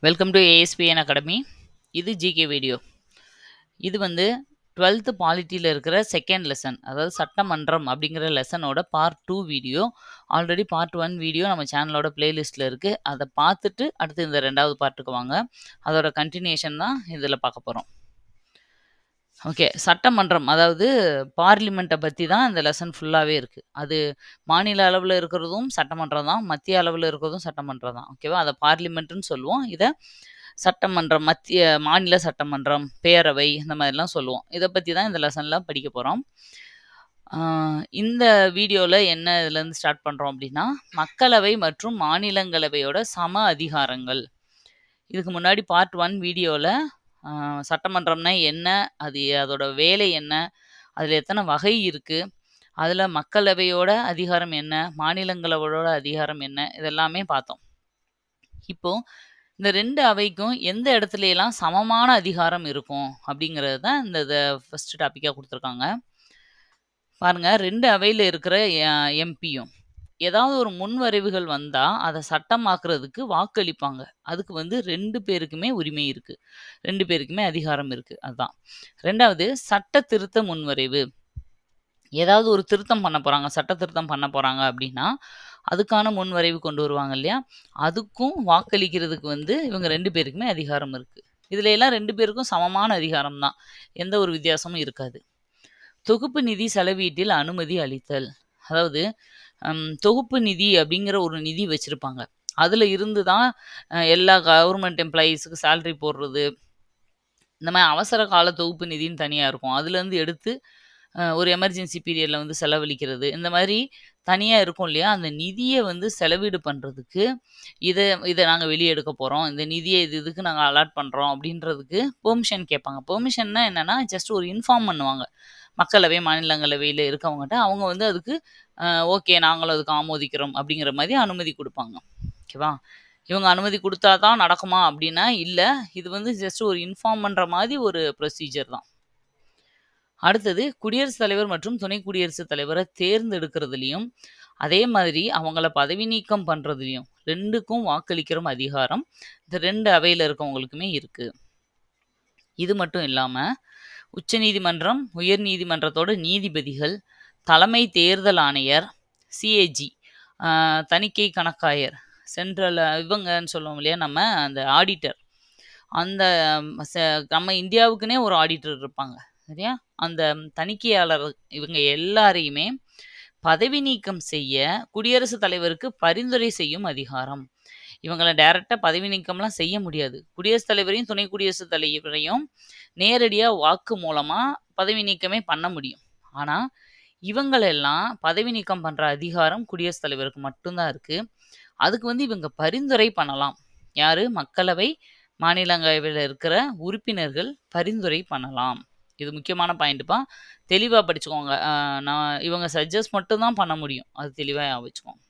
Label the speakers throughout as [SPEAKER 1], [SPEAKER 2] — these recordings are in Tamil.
[SPEAKER 1] Welcome to ASPN academy. இது ஜிகே வீடியோ. இது வந்து 12th பாலிட்டியில் இருக்கிற செகண்ட் லெசன், அதாவது சட்டமன்றம் அப்படிங்கிற லெசனோட part 2 video. Already part 1 video நம்ம சேனலோட பிளேலிஸ்ட்டில் இருக்குது. அதை பார்த்துட்டு அடுத்து இந்த ரெண்டாவது பார்ட்டுக்கு வாங்க. அதோட கண்டினியூஷன் தான் இதில் பார்க்க போகிறோம். ஓகே, சட்டமன்றம் அதாவது பார்லிமெண்ட்டை பற்றி தான் இந்த லெசன் ஃபுல்லாகவே இருக்குது. அது மாநில அளவில் இருக்கிறதும் சட்டமன்றம் தான், மத்திய அளவில் இருக்கிறதும் சட்டமன்றம் தான். ஓகேவா, அதை பார்லிமெண்ட்டுன்னு சொல்லுவோம். இதை சட்டமன்றம், மாநில சட்டமன்றம், பேரவை, இந்த மாதிரிலாம் சொல்லுவோம். இதை பற்றி தான் இந்த லெசனில் படிக்க போகிறோம். இந்த வீடியோவில் என்ன இதுலேருந்து ஸ்டார்ட் பண்ணுறோம் அப்படின்னா, மக்களவை மற்றும் மாநிலங்களவையோட சம அதிகாரங்கள். இதுக்கு முன்னாடி பார்ட் 1 வீடியோவில் சட்டமன்றம்னா என்ன, அதோட வேலை என்ன, அதில் எத்தனை வகை இருக்குது, அதில் மக்களவையோட அதிகாரம் என்ன, மாநிலங்களவையோட அதிகாரம் என்ன, இதெல்லாமே பார்த்தோம். இப்போது இந்த ரெண்டு அவைக்கும் எந்த இடத்துல எல்லாம் சமமான அதிகாரம் இருக்கும் அப்படிங்கிறது தான் இந்த ஃபர்ஸ்ட் டாப்பிக்காக கொடுத்துருக்காங்க. பாருங்க, ரெண்டு அவையில் இருக்கிற எம்பியும் ஏதாவது ஒரு முன்வரைவுகள் வந்தால் அதை சட்டமாக்குறதுக்கு வாக்களிப்பாங்க. அதுக்கு வந்து ரெண்டு பேருக்குமே உரிமை இருக்குது, ரெண்டு பேருக்குமே அதிகாரம் இருக்குது. அதுதான். ரெண்டாவது, சட்ட திருத்த முன்வரைவு. ஏதாவது ஒரு திருத்தம் பண்ண போகிறாங்க, சட்ட திருத்தம் பண்ண போகிறாங்க அப்படின்னா அதுக்கான முன்வரைவு கொண்டு வருவாங்க இல்லையா, அதுக்கும் வாக்களிக்கிறதுக்கு வந்து இவங்க ரெண்டு பேருக்குமே அதிகாரம் இருக்குது. இதில் எல்லாம் ரெண்டு பேருக்கும் சமமான அதிகாரம் தான், எந்த ஒரு வித்தியாசமும் இருக்காது. தொகுப்பு நிதி செலவீட்டில் அனுமதி அளித்தல். அதாவது தொகுப்பு நிதி அப்படிங்கிற ஒரு நிதி வச்சுருப்பாங்க. அதில் இருந்து தான் எல்லா கவர்மெண்ட் எம்ப்ளாயீஸுக்கு சேலரி போடுறது, இந்த மாதிரி அவசர கால தொகுப்பு நிதின்னு தனியாக இருக்கும். அதுலேருந்து எடுத்து ஒரு எமர்ஜென்சி பீரியடில் வந்து செலவழிக்கிறது, இந்த மாதிரி தனியாக இருக்கும் இல்லையா. அந்த நிதியை வந்து செலவீடு பண்ணுறதுக்கு இதை நாங்கள் வெளியே எடுக்க போகிறோம், இந்த நிதியை இதுக்கு நாங்கள் அலாட் பண்ணுறோம் அப்படின்றதுக்கு பெர்மிஷன் கேட்பாங்க. பெர்மிஷன்னா என்னென்னா, ஜஸ்ட் ஒரு இன்ஃபார்ம் பண்ணுவாங்க மக்களவை மாநிலங்களவையில் இருக்கவங்ககிட்ட. அவங்க வந்து அதுக்கு ஓகே நாங்களும் அதுக்கு ஆமோதிக்கிறோம் அப்படிங்கிற மாதிரி அனுமதி கொடுப்பாங்க. ஓகேவா, இவங்க அனுமதி கொடுத்தா தான் நடக்குமா அப்படின்னா இல்லை, இது வந்து ஜஸ்ட் ஒரு இன்ஃபார்ம் பண்ணுற மாதிரி ஒரு ப்ரொசீஜர் தான். அடுத்தது, குடியரசுத் தலைவர் மற்றும் துணை குடியரசுத் தலைவரை தேர்ந்தெடுக்கிறதுலையும் அதே மாதிரி அவங்கள பதவி நீக்கம் பண்ணுறதுலையும் ரெண்டுக்கும் வாக்களிக்கிற அதிகாரம் இந்த ரெண்டு அவையில் இருக்கவங்களுக்குமே இருக்குது. இது மட்டும் இல்லாமல் உச்ச நீதிமன்றம், உயர் நீதிமன்றத்தோட நீதிபதிகள், தலைமை தேர்தல் ஆணையர், சிஏஜி, தணிக்கை கணக்காயர், சென்ட்ரல் இவங்கன்னு சொல்லுவோம் இல்லையா நம்ம, அந்த ஆடிட்டர், அந்த நம்ம இந்தியாவுக்குன்னே ஒரு ஆடிட்டர் இருப்பாங்க சரியா, அந்த தணிக்கையாளர், இவங்க எல்லாரையுமே பதவி நீக்கம் செய்ய குடியரசுத் தலைவருக்கு பரிந்துரை செய்யும் அதிகாரம். இவங்களை டைரக்டாக பதவி நீக்கம்லாம் செய்ய முடியாது. குடியரசுத் தலைவரையும் துணை குடியரசுத் தலைவரையும் நேரடியாக வாக்கு மூலமாக பதவி நீக்கமே பண்ண முடியும். ஆனால் இவங்களெல்லாம் பதவி நீக்கம் பண்ணுற அதிகாரம் குடியரசுத் தலைவருக்கு மட்டும்தான் இருக்குது. அதுக்கு வந்து இவங்க பரிந்துரை பண்ணலாம். யார்? மக்களவை மாநிலங்களவையில் இருக்கிற உறுப்பினர்கள் பரிந்துரை பண்ணலாம். இது முக்கியமான பாயிண்ட்டுப்பா, தெளிவாக படிச்சுக்கோங்க. இவங்க சஜஸ்ட் மட்டும்தான் பண்ண முடியும், அது தெளிவாக வச்சுக்கோங்க.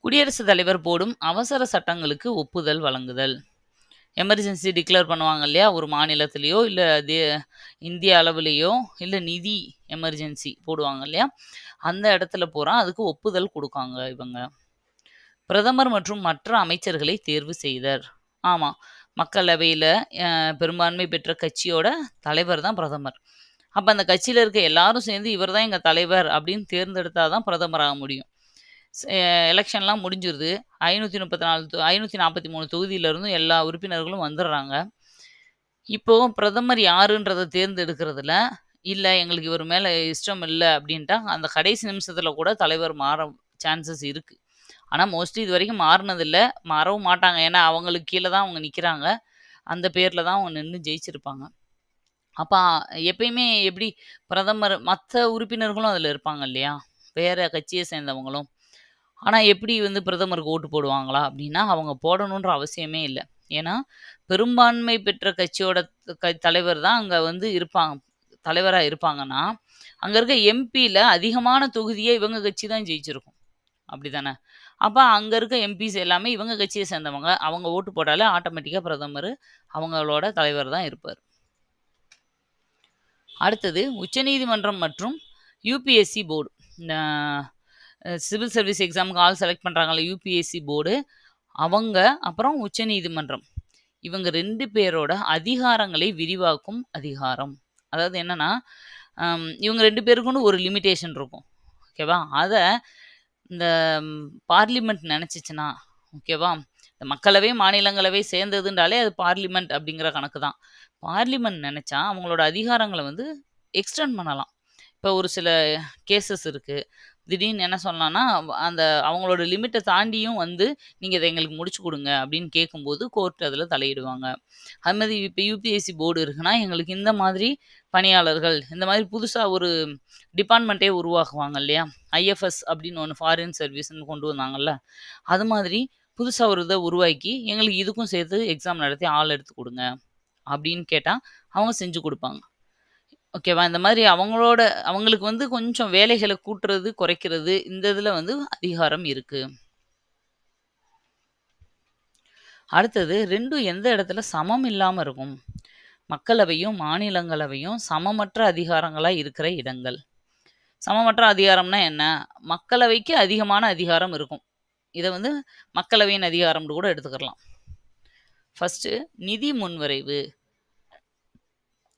[SPEAKER 1] குடியரசுத் தலைவர் போடும் அவசர சட்டங்களுக்கு ஒப்புதல் வழங்குதல். எமர்ஜென்சி டிக்ளேர் பண்ணுவாங்க இல்லையா, ஒரு மாநிலத்திலேயோ இல்லை இந்திய அளவுலேயோ, இல்லை நிதி எமர்ஜென்சி போடுவாங்க இல்லையா, அந்த இடத்துல அதுக்கு ஒப்புதல் கொடுக்காங்க இவங்க. பிரதமர் மற்றும் மற்ற அமைச்சர்களை தேர்வு செய்தர். ஆமாம், மக்களவையில் பெரும்பான்மை பெற்ற கட்சியோட தலைவர் தான் பிரதமர். அப்போ அந்த கட்சியில் இருக்க எல்லாரும் சேர்ந்து இவர் தான் எங்கள் தலைவர் அப்படின்னு தேர்ந்தெடுத்தால் தான் பிரதமராக முடியும். எலெக்ஷன்லாம் முடிஞ்சிருது, 543 தொகுதியிலிருந்தும் எல்லா உறுப்பினர்களும் வந்துடுறாங்க. இப்போது பிரதமர் யாருன்றதை தேர்ந்தெடுக்கிறதுல இல்லை, எங்களுக்கு இவர் மேலே இஷ்டம் இல்லை அப்படின்ட்டா அந்த கடைசி நிமிஷத்தில் கூட தலைவர் மாற சான்சஸ் இருக்குது. ஆனால் மோஸ்ட்லி இது வரைக்கும் மாறினதில்லை, மாறவும் மாட்டாங்க. ஏன்னா அவங்களுக்கு கீழே தான் அவங்க நிற்கிறாங்க, அந்த பேரில் தான் அவங்க நின்று ஜெயிச்சிருப்பாங்க. அப்போ எப்பயுமே எப்படி பிரதமர், மற்ற உறுப்பினர்களும் அதில் இருப்பாங்க இல்லையா, வேறு கட்சியை சேர்ந்தவங்களும். ஆனால் எப்படி வந்து பிரதமருக்கு ஓட்டு போடுவாங்களா அப்படின்னா அவங்க போடணுன்ற அவசியமே இல்லை. ஏன்னா பெரும்பான்மை பெற்ற கட்சியோட தலைவர் தான் அங்கே வந்து தலைவராக இருப்பாங்கன்னா அங்கே இருக்க எம்பியில் அதிகமான தொகுதியை இவங்க கட்சி தான் ஜெயிச்சிருக்கும், அப்படி தானே. அப்போ அங்கே இருக்க எம்பிஸ் எல்லாமே இவங்க கட்சியை சேர்ந்தவங்க, அவங்க ஓட்டு போட்டாலே ஆட்டோமேட்டிக்காக பிரதமர் அவங்களோட தலைவர் தான் இருப்பார். அடுத்தது, உச்சநீதிமன்றம் மற்றும் யூபிஎஸ்சி போர்டு. சிவில் சர்வீஸ் எக்ஸாமுக்கு ஆள் செலக்ட் பண்ணுறாங்கல்ல, யூபிஎஸ்சி போர்டு, அவங்க அப்புறம் உச்சநீதிமன்றம். இவங்க 2 பேரோட அதிகாரங்களை விரிவாக்கும் அதிகாரம். அதாவது என்னன்னா, இவங்க 2 பேருக்குன்னு ஒரு லிமிட்டேஷன் இருக்கும். ஓகேவா? அத இந்த பார்லிமெண்ட் நெனச்சுச்சுன்னா, ஓகேவா? இந்த மக்களவை, மாநிலங்களவை சேர்ந்ததுன்றாலே அது பார்லிமெண்ட் அப்படிங்கிற கணக்கு தான். பார்லிமெண்ட் நெனச்சா அவங்களோட அதிகாரங்கள வந்து எக்ஸ்டெண்ட் பண்ணலாம். இப்போ ஒரு சில கேஸஸ் இருக்கு. திடீர்னு என்ன சொல்லலாம்னா, அந்த அவங்களோட லிமிட்ட தாண்டியும் வந்து, "நீங்க இத எங்களுக்கு முடிச்சு குடுங்க" அப்படின்னு கேட்கும்போது, கோர்ட் அதில தலையிடுவாங்க. அது மாரி இப்ப யுபிஎஸ்சி போர்டு இருக்குன்னா, எங்களுக்கு இந்த மாதிரி பணியாளர்கள், இந்த மாதிரி புதுசா ஒரு டிபார்ட்மெண்ட்டே உருவாக்குவாங்க இல்லையா? ஐஎஃப்எஸ் அப்படின்னு ஒண்ணு ஃபாரின் சர்வீஸ்ன்னு கொண்டு வந்தாங்கல்ல. அது மாதிரி புதுசா ஒரு இத உருவாக்கி, எங்களுக்கு இதுக்கும் சேர்த்து எக்ஸாம் நடத்தி ஆள் எடுத்து குடுங்க அப்படின்னு கேட்டா, அவங்க செஞ்சு குடுப்பாங்க. ஓகேவா? இந்த மாதிரி அவங்களுக்கு வந்து கொஞ்சம் வேலைகள கூட்டுறது, குறைக்கிறது இந்த இதுல வந்து அதிகாரம் இருக்கு. அடுத்தது 2ம் எந்த இடத்துல சமம் இல்லாம இருக்கும்? மக்களவையும், மாநிலங்களவையும் சமமற்ற அதிகாரங்களா இருக்கிற இடங்கள். சமமற்ற அதிகாரம்னா என்ன? மக்களவைக்கு அதிகமான அதிகாரம் இருக்கும். இத வந்து மக்களவையின் அதிகாரம்னு கூட எடுத்துக்கலாம். ஃபர்ஸ்ட்டு நிதி முன்வரைவு.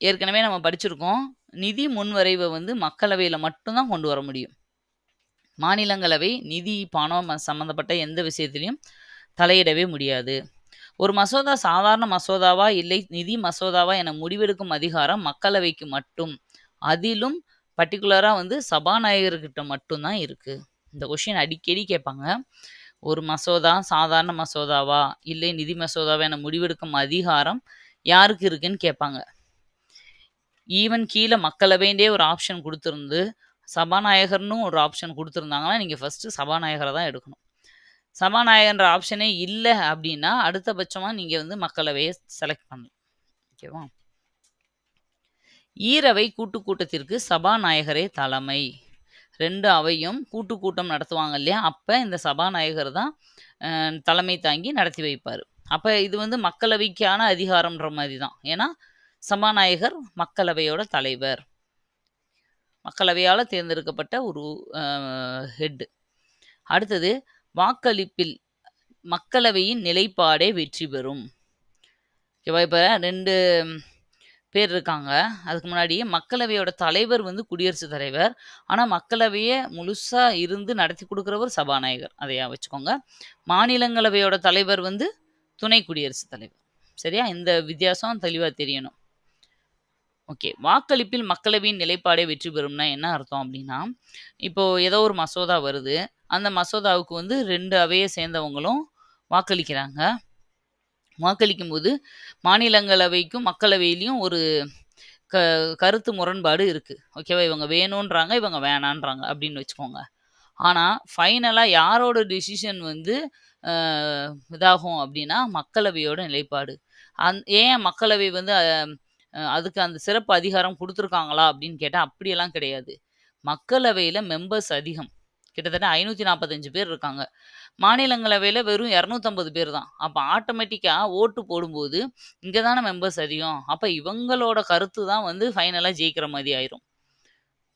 [SPEAKER 1] ஏற்கனவே நம்ம படிச்சிருக்கோம். நிதி முன்வரைவ வந்து மக்களவையில மட்டும் தான் கொண்டு வர முடியும். மாநிலங்களவை நிதி, பணம் சம்மந்தப்பட்ட எந்த விஷயத்திலயும் தலையிடவே முடியாது. ஒரு மசோதா சாதாரண மசோதாவா, இல்லை நிதி மசோதாவா என முடிவெடுக்கும் அதிகாரம் மக்களவைக்கு மட்டும். அதிலும் பர்ட்டிகுலரா வந்து சபாநாயகர்கிட்ட மட்டும் தான் இருக்கு. இந்த கொஸ்டின் அடிக்கடி கேட்பாங்க. ஒரு மசோதா சாதாரண மசோதாவா, இல்லை நிதி மசோதாவா என முடிவெடுக்கும் அதிகாரம் யாருக்கு இருக்குன்னு கேட்பாங்க. ஈவன் கீழ மக்களவைன்றே ஒரு ஆப்ஷன் குடுத்திருந்து, சபாநாயகர்ன்னு ஒரு ஆப்ஷன் குடுத்திருந்தாங்கன்னா, நீங்க ஃபர்ஸ்ட்டு சபாநாயகர தான் எடுக்கணும். சபாநாயகர்ன்ற ஆப்ஷனே இல்ல அப்டின்னா, அடுத்தபட்சமா நீங்க வந்து மக்களவைய செலக்ட் பண்ணலாம். ஓகேவா? ஈரவை கூட்டத்திற்கு சபாநாயகரே தலைமை. 2 அவையும் கூட்டம் நடத்துவாங்க இல்லையா? அப்ப இந்த சபாநாயகர் தான் தலைமை தாங்கி நடத்தி வைப்பாரு. அப்ப இது வந்து மக்களவைக்கான அதிகாரம்ன்ற மாரி தான். ஏன்னா, சபாநாயகர் மக்களவையோட தலைவர். மக்களவையால தேர்ந்தெடுக்கப்பட்ட ஒரு அ ஹெட். அடுத்தது வாக்களிப்பில் மக்களவையின் நிலைப்பாடே வெற்றி பெறும். ஓகேவா? இப்ப 2 பேர் இருக்காங்க. அதுக்கு முன்னாடி மக்களவையோட தலைவர் வந்து குடியரசுத் தலைவர். ஆனா, மக்களவைய முழுசா இருந்து நடத்தி குடுக்குறவர் சபாநாயகர். அத ஞாபகம் வச்சுக்கோங்க. மாநிலங்களவையோட தலைவர் வந்து துணை குடியரசுத் தலைவர். சரியா? இந்த வித்தியாசம் தெளிவா தெரியணும். ஓகே. வாக்களிப்பில் மக்களவையின் நிலைப்பாடே வெற்றி பெறும்னா என்ன அர்த்தம் அப்டின்னா, இப்போ ஏதோ ஒரு மசோதா வருது. அந்த மசோதாவுக்கு வந்து 2 அவைய சேர்ந்தவங்களும் வாக்களிக்கிறாங்க. வாக்களிக்கும்போது மாநிலங்களவைக்கும், மக்களவையிலயும் ஒரு க கருத்து முரண்பாடு இருக்கு. ஓகேவா? இவங்க வேணுன்றாங்க, இவங்க வேணான்றாங்க அப்டின்னு வச்சுக்கோங்க. ஆனா, ஃபைனலா யாரோட டிசிஷன் வந்து அ இதாகும் அப்டின்னா, மக்களவையோட நிலைப்பாடு. ஏன் மக்களவை வந்து அதுக்கு அந்த சிறப்பு அதிகாரம் குடுத்துருக்காங்களா அப்படின்னு கேட்டா, அப்படியெல்லாம் கிடையாது. மக்களவையில மெம்பர்ஸ் அதிகம். கிட்டத்தட்ட 545 பேர் இருக்காங்க. மாநிலங்களவையில வெறும் 250 பேர் தான். அப்ப ஆட்டோமேட்டிக்கா ஓட்டு போடும்போது, இங்க தான மெம்பர்ஸ் அதிகம். அப்ப இவங்களோட கருத்து தான் வந்து ஃபைனலா ஜெயிக்கிற மாரி ஆயிரும்.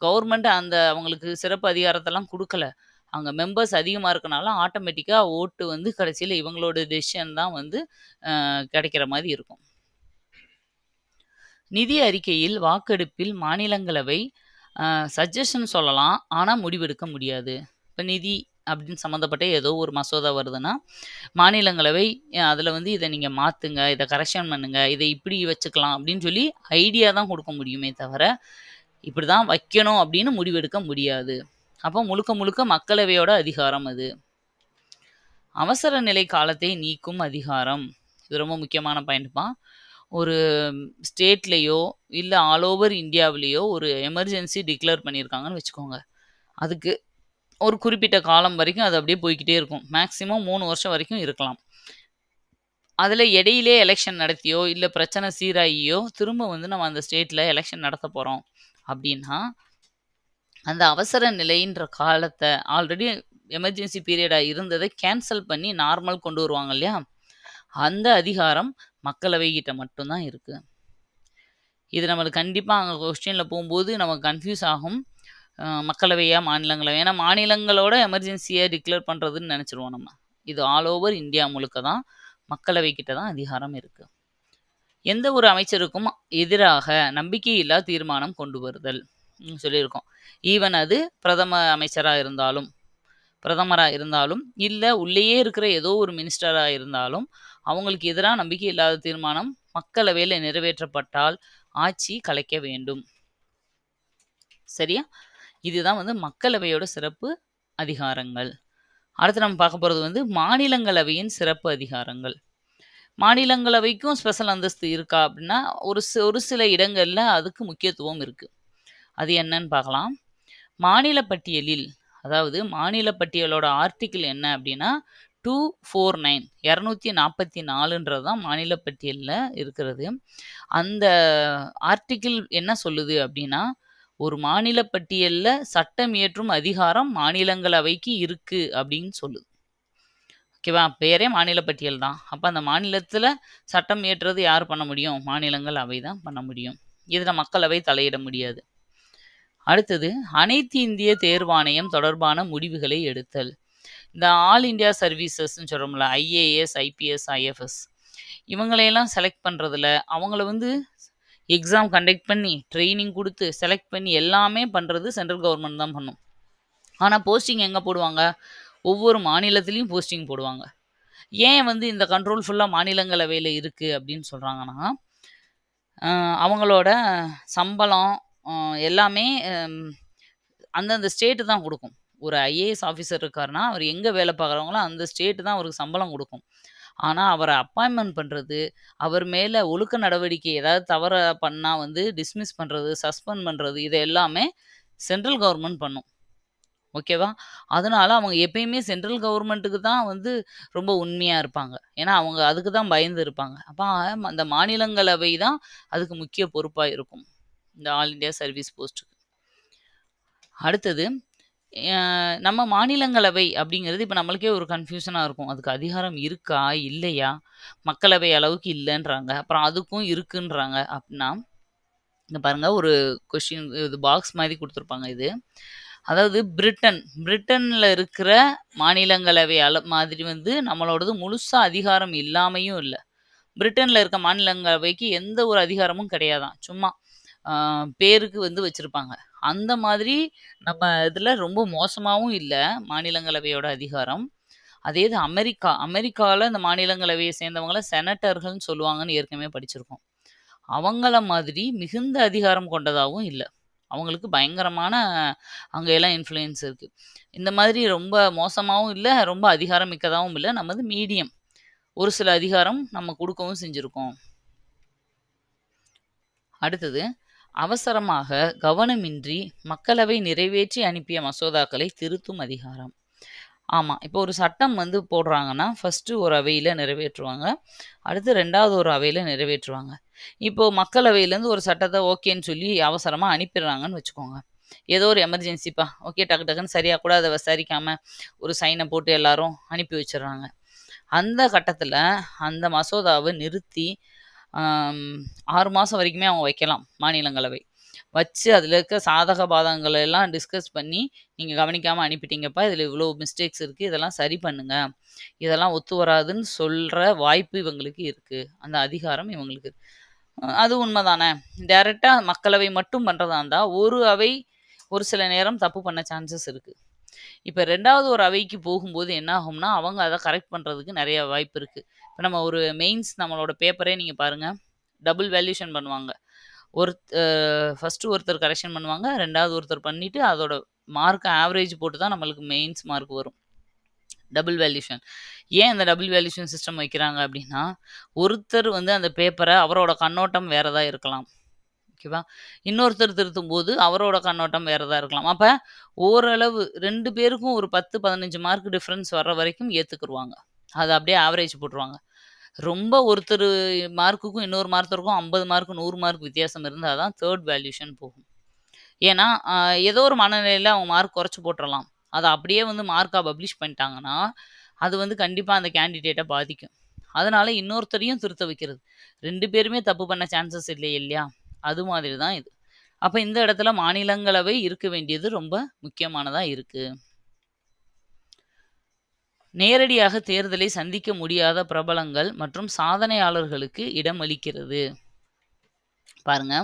[SPEAKER 1] கவர்மெண்ட் அந்த அவங்களுக்கு சிறப்பு அதிகாரத்தெல்லாம் குடுக்கல. அங்க மெம்பர்ஸ் அதிகமா இருக்கனால ஆட்டோமேட்டிக்கா ஓட்டு வந்து கடைசியில இவங்களோட டெசிஷன் தான் வந்து கிடைக்கிற மாரி இருக்கும். நிதி அறிக்கையில் வாக்கெடுப்பில் மாநிலங்களவை சஜஷன் சொல்லலாம். ஆனா முடிவெடுக்க முடியாது. இப்ப நிதி அப்படின்னு சம்மந்தப்பட்ட ஏதோ ஒரு மசோதா வருதுன்னா, மாநிலங்களவை அதுல வந்து இத நீங்க மாத்துங்க, இத கரெக்ஷன் பண்ணுங்க, இத இப்படி வச்சுக்கலாம் அப்படின்னு சொல்லி ஐடியா தான் குடுக்க முடியுமே தவிர, இப்படிதான் வைக்கணும் அப்படின்னு முடிவெடுக்க முடியாது. அப்போ முழுக்க முழுக்க மக்களவையோட அதிகாரம் அது. அவசர நிலை காலத்தை நீக்கும் அதிகாரம். இது ரொம்ப முக்கியமான பாயிண்ட்ப்பா. ஒரு ஸ்டேட்லயோ, இல்ல ஆல் ஓவர் இந்தியாவிலயோ ஒரு எமர்ஜென்சி டிக்ளேர் பண்ணியிருக்காங்கன்னு வச்சுக்கோங்க. அதுக்கு ஒரு குறிப்பிட்ட காலம் வரைக்கும் அது அப்படியே போய்க்கிட்டே இருக்கும். மேக்ஸிமம் 3 வருஷம் வரைக்கும் இருக்கலாம். அதுல இடையிலே எலக்ஷன் நடத்தியோ, இல்ல பிரச்சனை சீராகியோ, திரும்ப வந்து நம்ம அந்த ஸ்டேட்ல எலக்ஷன் நடத்த போறோம் அப்படின்னா, அந்த அவசர நிலைன்ற காலத்த ஆல்ரெடி எமர்ஜென்சி பீரியடா இருந்தத கேன்சல் பண்ணி நார்மல் கொண்டு வருவாங்க இல்லையா? அந்த அதிகாரம் மக்களவை கிட்ட மட்டும் தான் இருக்கு. இது நம்மளுக்கு கண்டிப்பா அங்க கொஸ்டின்ல போம்போது நமக்கு கன்ஃப்யூஸ் ஆகும். மக்களவையா, மாநிலங்களவையா? ஏன்னா மாநிலங்களோட எமர்ஜென்சிய டிக்ளேர் பண்றதுன்னு நெனச்சுருவோம் நம்ம. இது ஆல் ஓவர் இந்தியா முழுக்க தான் மக்களவை கிட்ட தான் அதிகாரம் இருக்கு. எந்த ஒரு அமைச்சருக்கும் எதிராக நம்பிக்கையில்லா தீர்மானம் கொண்டு வருதல் சொல்லியிருக்கோம். ஈவன் அது பிரதமரா இருந்தாலும் இல்ல உள்ளேயே இருக்கிற ஏதோ ஒரு மினிஸ்டரா இருந்தாலும் அவங்களுக்கு எதிராக நம்பிக்கை இல்லாத தீர்மானம் மக்களவையில நிறைவேற்றப்பட்டால் ஆட்சி கலைக்க வேண்டும். சரியா? இதுதான் வந்து மக்களவையோட சிறப்பு அதிகாரங்கள். அடுத்து நம்ம பார்க்க போறது வந்து மாநிலங்களவையின் சிறப்பு அதிகாரங்கள். மாநிலங்களவைக்கும் ஸ்பெஷல் அந்தஸ்து இருக்கா அப்படின்னா ஒரு சில இடங்கள்ல அதுக்கு முக்கியத்துவம் இருக்கு. அது என்னன்னு பார்க்கலாம். மாநில பட்டியலில், அதாவது மாநில பட்டியலோட ஆர்டிக்கிள் என்ன அப்படின்னா 249 244 தான் மாநில பட்டியலில் இருக்கிறது. அந்த ஆர்டிக்கிள் என்ன சொல்லுது அப்படின்னா, ஒரு மாநில பட்டியலில் சட்டம் இயற்றும் அதிகாரம் மாநிலங்களவைக்கு இருக்கு அப்படின்னு சொல்லுது. ஓகேவா? பேரே மாநில பட்டியல் தான். அப்போ அந்த மாநிலத்தில் சட்டம் இயற்றுறது யார் பண்ண முடியும்? மாநிலங்களவை தான் பண்ண முடியும். இதில் மக்களவை தலையிட முடியாது. அடுத்தது அனைத்து இந்திய தேர்வாணையம் தொடர்பான முடிவுகளை எடுத்தல். இந்த ஆல் இந்தியா சர்வீசஸ்ன்னு சொல்கிறோம்ல, ஐஏஎஸ், ஐபிஎஸ், ஐஎஃப்எஸ், இவங்களையெல்லாம் செலக்ட் பண்ணுறதுல அவங்கள வந்து எக்ஸாம் கண்டக்ட் பண்ணி ட்ரைனிங் கொடுத்து செலக்ட் பண்ணி எல்லாமே பண்ணுறது சென்ட்ரல் கவர்மெண்ட் தான் பண்ணும். ஆனால் போஸ்டிங் எங்கே போடுவாங்க? ஒவ்வொரு மாநிலத்திலையும் போஸ்டிங் போடுவாங்க. ஏன் வந்து இந்த கண்ட்ரோல் ஃபுல்லாக மாநிலங்களவையில் இருக்குது அப்படின்னு சொல்கிறாங்கன்னா, அவங்களோட சம்பளம் எல்லாமே அந்தந்த ஸ்டேட்டு தான் கொடுக்கும். ஒரு ஐஏஎஸ் ஆஃபீஸர் இருக்காருன்னா அவர் எங்கே வேலை பார்க்குறவங்களோ அந்த ஸ்டேட்டு தான் அவருக்கு சம்பளம் கொடுக்கும். ஆனால் அவரை அப்பாயின்மெண்ட் பண்ணுறது, அவர் மேலே ஒழுக்க நடவடிக்கை ஏதாவது தவற பண்ணால் வந்து டிஸ்மிஸ் பண்ணுறது, சஸ்பெண்ட் பண்ணுறது, இது எல்லாமே சென்ட்ரல் கவர்மெண்ட் பண்ணும். ஓகேவா? அதனால அவங்க எப்பயுமே சென்ட்ரல் கவர்மெண்ட்டுக்கு தான் வந்து ரொம்ப உண்மையாக இருப்பாங்க. ஏன்னா அவங்க அதுக்கு தான் பயந்து இருப்பாங்க. அப்போ அந்த மாநிலங்களவை தான் அதுக்கு முக்கிய பொறுப்பாக இருக்கும், இந்த ஆல் இண்டியா சர்வீஸ் போஸ்ட்டுக்கு. அடுத்தது நம்ம மாநிலங்களவை அப்படிங்கிறது இப்போ நம்மளுக்கே ஒரு கன்ஃபியூஷனாக இருக்கும். அதுக்கு அதிகாரம் இருக்கா இல்லையா? மக்களவை அளவுக்கு இல்லைன்றாங்க, அப்புறம் அதுக்கும் இருக்குன்றாங்க. அப்படின்னா இங்கே பாருங்கள், ஒரு கொஷின் இது பாக்ஸ் மாதிரி கொடுத்துருப்பாங்க. இது அதாவது பிரிட்டனில் இருக்கிற மாநிலங்களவை மாதிரி வந்து நம்மளோடது முழுசாக அதிகாரம் இல்லாமையும் இல்லை. பிரிட்டனில் இருக்க மாநிலங்களவைக்கு எந்த ஒரு அதிகாரமும் கிடையாதான், சும்மா பேருக்கு வந்து வச்சுருப்பாங்க. அந்த மாதிரி நம்ம இதில் ரொம்ப மோசமாகவும் இல்லை மாநிலங்களவையோட அதிகாரம். அதே இது அமெரிக்காவில் இந்த மாநிலங்களவையை சேர்ந்தவங்கள செனட்டர்கள்னு சொல்லுவாங்கன்னு ஏற்கனவே படிச்சிருக்கோம். அவங்கள மாதிரி மிகுந்த அதிகாரம் கொண்டதாகவும் இல்லை. அவங்களுக்கு பயங்கரமான அங்கெல்லாம் இன்ஃப்ளூயன்ஸ் இருக்குது. இந்த மாதிரி ரொம்ப மோசமாகவும் இல்லை, ரொம்ப அதிகாரம் மிக்கதாகவும் இல்லை. நம்ம மீடியம், ஒரு சில அதிகாரம் நம்ம கொடுக்கவும் செஞ்சுருக்கோம். அடுத்தது அவசரமாக கவனமின்றி மக்களவை நிறைவேற்றி அனுப்பிய மசோதாக்களை திருத்தும் அதிகாரம். ஆமாம், இப்போ ஒரு சட்டம் வந்து போடுறாங்கன்னா ஃபஸ்ட்டு ஒரு அவையில் நிறைவேற்றுவாங்க, அடுத்து ரெண்டாவது ஒரு அவையில் நிறைவேற்றுவாங்க. இப்போது மக்களவையிலேருந்து ஒரு சட்டத்தை ஓகேன்னு சொல்லி அவசரமாக அனுப்பிடுறாங்கன்னு வச்சுக்கோங்க. ஏதோ ஒரு எமர்ஜென்சிப்பா, ஓகே டக்கு டக்குன்னு சரியாக கூட அதை விசாரிக்காமல் ஒரு சைனை போட்டு எல்லாரும் அனுப்பி வச்சிடுறாங்க. அந்த கட்டத்தில் அந்த மசோதாவை நிறுத்தி 6 மாதம் வரைக்குமே அவங்க வைக்கலாம் மாநிலங்களவை. வச்சு அதில் இருக்க சாதக பாதகங்களை எல்லாம் டிஸ்கஸ் பண்ணி, நீங்கள் கவனிக்காமல் அனுப்பிட்டீங்கப்பா, இதில் இவ்வளோ மிஸ்டேக்ஸ் இருக்குது, இதெல்லாம் சரி பண்ணுங்க, இதெல்லாம் ஒத்து வராதுன்னு சொல்கிற வாய்ப்பு இவங்களுக்கு இருக்குது, அந்த அதிகாரம் இவங்களுக்கு. அது உண்மைதானே? டைரெக்டாக மக்களவை மட்டும் பண்ணுறதா இருந்தால் ஒரு அவை ஒரு சில நேரம் தப்பு பண்ண சான்சஸ் இருக்குது. இப்போ ரெண்டாவது ஒரு அவைக்கு போகும்போது என்ன ஆகும்னா, அவங்க அதை கரெக்ட் பண்ணுறதுக்கு நிறைய வாய்ப்பு இருக்குது. இப்போ நம்ம ஒரு மெயின்ஸ் நம்மளோட பேப்பரே நீங்கள் பாருங்கள், டபுள் வேல்யூஷன் பண்ணுவாங்க. ஃபஸ்ட்டு ஒருத்தர் கரெக்ஷன் பண்ணுவாங்க, ரெண்டாவது ஒருத்தர் பண்ணிவிட்டு அதோட மார்க்கை ஆவரேஜ் போட்டு தான் நம்மளுக்கு மெயின்ஸ் மார்க் வரும். Double valuation. ஏன் இந்த டபுள் வேல்யூஷன் சிஸ்டம் வைக்கிறாங்க அப்படின்னா, ஒருத்தர் வந்து அந்த பேப்பரை அவரோட கண்ணோட்டம் வேறதா இருக்கலாம். ஓகேவா? இன்னொருத்தர் திருத்தும் போது அவரோட கண்ணோட்டம் வேறதா இருக்கலாம். அப்போ ஓரளவு 2 பேருக்கும் ஒரு 10-15 மார்க் டிஃப்ரென்ஸ் வர்ற வரைக்கும் ஏற்றுக்குருவாங்க. அதை அப்படியே ஆவரேஜ் போட்டுருவாங்க. ரொம்ப ஒருத்தர் மார்க்குக்கும் இன்னொரு மார்க்கருக்கும் 50 மார்க் 100 மார்க் வித்தியாசம் இருந்தால் தான் தேர்ட் வேல்யூஷன் போகும். ஏன்னா ஏதோ ஒரு மனநிலையில் அவங்க மார்க் குறைச்சி போட்டுடலாம். அதை அப்படியே வந்து மார்க்காக பப்ளிஷ் பண்ணிட்டாங்கன்னா அது வந்து கண்டிப்பாக அந்த கேண்டிடேட்டை பாதிக்கும். அதனால இன்னொருத்தரையும் திருத்த வைக்கிறது. 2 பேருமே தப்பு பண்ண சான்சஸ் இல்லையா? அது மாதிரி தான் இது. அப்போ இந்த இடத்துல மாநிலங்களவை இருக்க வேண்டியது ரொம்ப முக்கியமானதாக இருக்குது. நேரடியாக தேர்தலை சந்திக்க முடியாத பிரபலங்கள் மற்றும் சாதனையாளர்களுக்கு இடமளிக்கிறது. பாருங்க,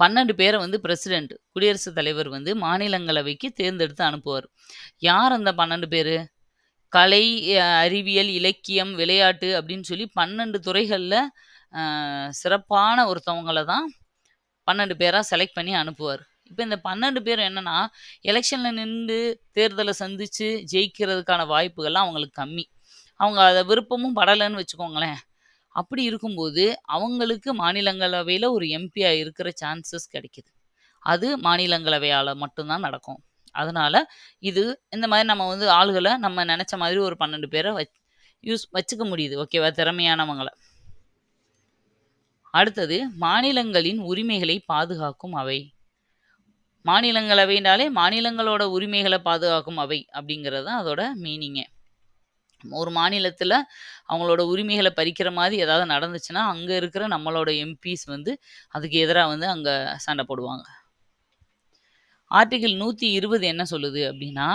[SPEAKER 1] 12 பேரை வந்து பிரசிடென்ட் குடியரசுத் தலைவர் வந்து மாநிலங்களவைக்கு தேர்ந்தெடுத்து அனுப்புவார். யார் அந்த 12 பேரு? கலை, அறிவியல், இலக்கியம், விளையாட்டு அப்படின்னு சொல்லி 12 துறைகள்ல சிறப்பான ஒருத்தவங்கள தான் 12 பேரா செலக்ட் பண்ணி அனுப்புவார். இப்ப இந்த 12 பேர் என்னன்னா, எலெக்ஷன்ல நின்று தேர்தலை சந்திச்சு ஜெயிக்கிறதுக்கான வாய்ப்புகள்லாம் அவங்களுக்கு கம்மி. அவங்க அத விருப்பமும் படலன்னு வச்சுக்கோங்களேன். அப்படி இருக்கும்போது, அவங்களுக்கு மாநிலங்களவையில ஒரு எம்பியா இருக்கிற சான்சஸ் கிடைக்குது. அது மாநிலங்களவையால மட்டும் தான் நடக்கும். அதனால இது இந்த மாரி நம்ம வந்து ஆளுகள நம்ம நெனச்ச மாதிரி ஒரு 12 பேர வச்சுக்க முடியுது. ஓகேவா? திறமையானவங்கள. அடுத்தது மாநிலங்களின் உரிமைகளை பாதுகாக்கும் அவை. மாநிலங்களவைனாலே மாநிலங்களோட உரிமைகள பாதுகாக்கும் அவை அப்படிங்கிறது தான் அதோட மீனிங்கே. ஒரு மாநிலத்தில அவங்களோட உரிமைகள பறிக்கிற மாரி ஏதாவது நடந்துச்சுன்னா, அங்க இருக்கிற நம்மளோட எம்பிஸ் வந்து அதுக்கு எதிரா வந்து அங்க சண்ட போடுவாங்க. ஆர்டிகிள் 120 என்ன சொல்லுது அப்படின்னா,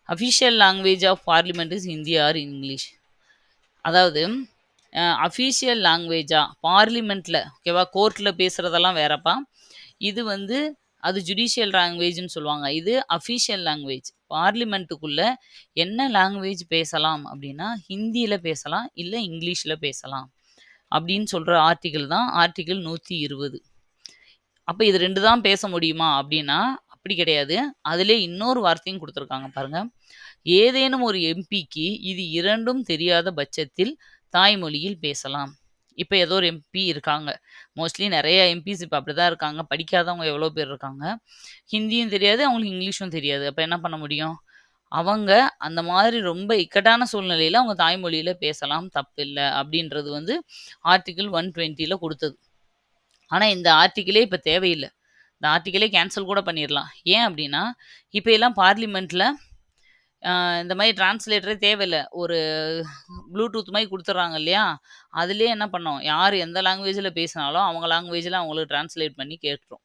[SPEAKER 1] official language of parliament is Hindi or English. அதாவது அஃபிஷியல் லாங்குவேஜா பார்லிமெண்ட்ல, ஓகேவா, கோர்ட்ல பேசுறதெல்லாம் வேறப்பா. இது வந்து அது ஜுடிஷியல் லாங்குவேஜ்னு சொல்லுவாங்க. இது அஃபிஷியல் லாங்குவேஜ். பார்லிமெண்ட்டுக்குள்ள என்ன லாங்குவேஜ் பேசலாம் அப்படின்னா, ஹிந்தியில பேசலாம், இல்ல இங்கிலீஷ்ல பேசலாம் அப்படின்னு சொல்ற ஆர்டிகிள் தான் ஆர்டிகிள் 120. அப்ப இது 2 தான் பேச முடியுமா அப்படின்னா, அப்படி கிடையாது. அதிலே இன்னொரு வார்த்தையும் குடுத்துருக்காங்க பாருங்க. ஏதேனும் ஒரு எம்பிக்கு இது 2ம் தெரியாத பட்சத்தில் தாய்மொழியில் பேசலாம். இப்ப ஏதோ ஒரு எம்பி இருக்காங்க. மோஸ்ட்லி நெறைய எம்பிஸ் இப்ப அப்படிதான் இருக்காங்க. படிக்காதவங்க எவ்வளோ பேர் இருக்காங்க. ஹிந்தியும் தெரியாது, அவங்களுக்கு இங்கிலீஷும் தெரியாது. அப்ப என்ன பண்ண முடியும்? அவங்க அந்த மாதிரி ரொம்ப இக்கட்டான சூழ்நிலையில அவங்க தாய்மொழியில பேசலாம், தப்பில்ல. அப்படின்றது வந்து ஆர்டிகிள் 120ல குடுத்தது. ஆனா இந்த ஆர்டிகிளே இப்ப தேவையில்ல. இந்த ஆர்டிகிளே கேன்சல் கூட பண்ணிரலாம். ஏன் அப்படின்னா, இப்ப எல்லாம் பார்லிமெண்ட்ல இந்த மாரி டிரான்ஸ்லேட்டரே தேவையில்ல. ஒரு ப்ளூடூத் மாரி குடுத்துடுறாங்க இல்லையா? அதிலேயே என்ன பண்ணோம், யார் எந்த லாங்குவேஜ்ல பேசினாலும் அவங்க லாங்குவேஜ்ல அவங்களுக்கு டிரான்ஸ்லேட் பண்ணி கேட்டுரும்.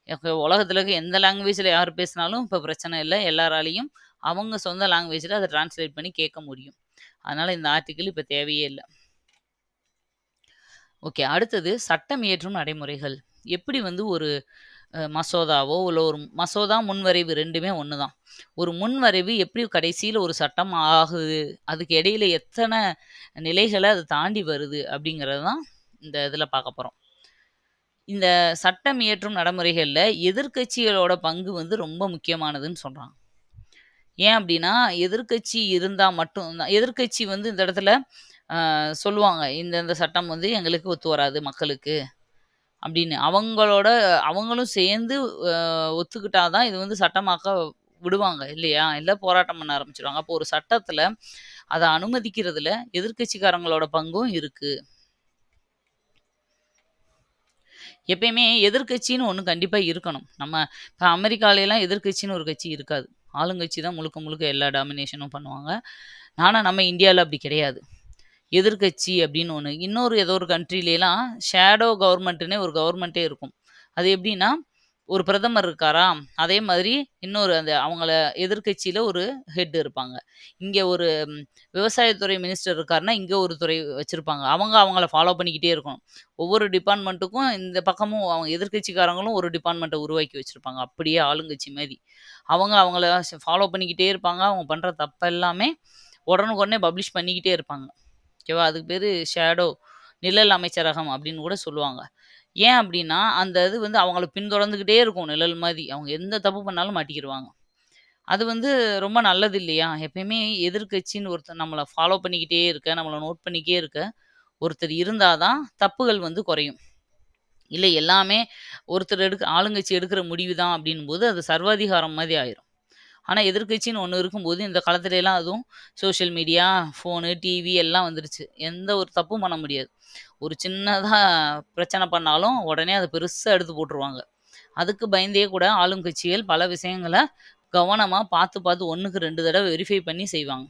[SPEAKER 1] இப்ப உலகத்துல இருக்க எந்த லாங்குவேஜ்ல யார் பேசினாலும் இப்ப பிரச்சனை இல்ல. எல்லாராலயும் அவங்க சொந்த லாங்குவேஜ்ல அத டிரான்ஸ்லேட் பண்ணி கேட்க முடியும். அதனால இந்த ஆர்டிகிள் இப்ப தேவையே இல்ல. ஓகே. அடுத்தது சட்டம் இயற்றும் நடைமுறைகள். எப்படி வந்து ஒரு மசோதாவோ, இல்ல ஒரு மசோதா, முன்வரைவு 2மே ஒண்ணு தான். ஒரு முன்வரைவு எப்படி கடைசியில ஒரு சட்டம் ஆகுது, அதுக்கு இடையில எத்தன நிலைகள அது தாண்டி வருது அப்படிங்கிறது தான் இந்த இதில பார்க்க போறோம். இந்த சட்டம் இயற்றும் நடைமுறைகள்ல எதிர்க்கட்சிகளோட பங்கு வந்து ரொம்ப முக்கியமானதுன்னு சொல்றாங்க. ஏன் அப்படின்னா, எதிர்க்கட்சி இருந்தா மட்டும் தான் எதிர்க்கட்சி வந்து இந்த இடத்துல சொல்லுவாங்க. இந்த சட்டம் வந்து எங்களுக்கு ஒத்து வராது மக்களுக்கு. அப்படின்னு. அவங்களும் சேர்ந்து ஒத்துக்கிட்டா தான் இது வந்து சட்டமாக்க விடுவாங்க இல்லையா? இல்ல போராட்டம் பண்ண ஆரம்பிச்சுருவாங்க. அப்போ ஒரு சட்டத்துல அத அனுமதிக்கிறதுல எதிர்க்கட்சிக்காரங்களோட பங்கும் இருக்கு. எப்பயுமே எதிர்க்கட்சின்னு ஒண்ணு கண்டிப்பா இருக்கணும். நம்ம இப்ப அமெரிக்காலலாம் எதிர்க்கட்சின்னு ஒரு கட்சி இருக்காது. ஆளுங்கட்சி தான் முழுக்க முழுக்க எல்லா டாமினேஷனும் பண்ணுவாங்க. ஆனா நம்ம இந்தியால அப்படி கிடையாது. எதிர்க்கட்சி அப்படின்னு ஒண்ணு. இன்னொரு ஏதோ ஒரு கண்ட்ரிலலாம் ஷேடோ கவர்மெண்ட்ன்னே ஒரு கவர்மெண்ட்டே இருக்கும். அது எப்படின்னா, ஒரு பிரதமர் இருக்காரா, அதே மாதிரி இன்னொரு அந்த அவங்கள எதிர்க்கட்சியில ஒரு ஹெட் இருப்பாங்க. இங்க ஒரு விவசாயத்துறை மினிஸ்டர் இருக்காருன்னா, இங்க ஒரு துறை வச்சிருப்பாங்க. அவங்கள ஃபாலோ பண்ணிக்கிட்டே இருக்கணும். ஒவ்வொரு டிபார்ட்மெண்ட்டுக்கும் இந்த பக்கமும் அவங்க எதிர்க்கட்சிக்காரங்களும் ஒரு டிபார்ட்மெண்ட்ட உருவாக்கி வச்சிருப்பாங்க. அப்படியே ஆளுங்கட்சி மாரி. அவங்கள ஃபாலோ பண்ணிக்கிட்டே இருப்பாங்க. அவங்க பண்ற தப்பெல்லாமே உடனுக்குடனே பப்ளிஷ் பண்ணிக்கிட்டே இருப்பாங்க. ஓகேவா? அதுக்கு பேரு ஷேடோ நிழல் அமைச்சரகம் அப்படின்னு கூட சொல்லுவாங்க. ஏன் அப்படின்னா, அந்த இது வந்து அவங்கள பின்தொடர்ந்துகிட்டே இருக்கும் நிழல் மாரி. அவங்க எந்த தப்பு பண்ணாலும் மாட்டிக்கிருவாங்க. அது வந்து ரொம்ப நல்லது இல்லையா? எப்பயுமே எதிர்க்கட்சின்னு ஒருத்தர் நம்மள ஃபாலோ பண்ணிக்கிட்டே இருக்க, நம்மள நோட் பண்ணிக்கிட்டே இருக்க ஒருத்தர் இருந்தா தான் தப்புகள் வந்து குறையும். இல்ல எல்லாமே ஒருத்தர் ஆளுங்கட்சி எடுக்கிற முடிவு தான் அப்படின்னும்போது, அது சர்வாதிகாரம் மாரி ஆயிரும். ஆனா, எதிர்க்கட்சின்னு ஒண்ணு இருக்கும்போது, இந்த காலத்துலலாம் அதுவும் சோசியல் மீடியா, ஃபோனு, டிவி எல்லாம் வந்துருச்சு. எந்த ஒரு தப்பும் பண்ண முடியாது. ஒரு சின்னதா பிரச்சனை பண்ணாலும், உடனே அத பெருசா எடுத்து போட்டுருவாங்க. அதுக்கு பயந்தே கூட ஆளும் கட்சிகள் பல விஷயங்கள கவனமா பார்த்து, பார்த்து 1க்கு 2 தடவ வெரிஃபை பண்ணி செய்வாங்க.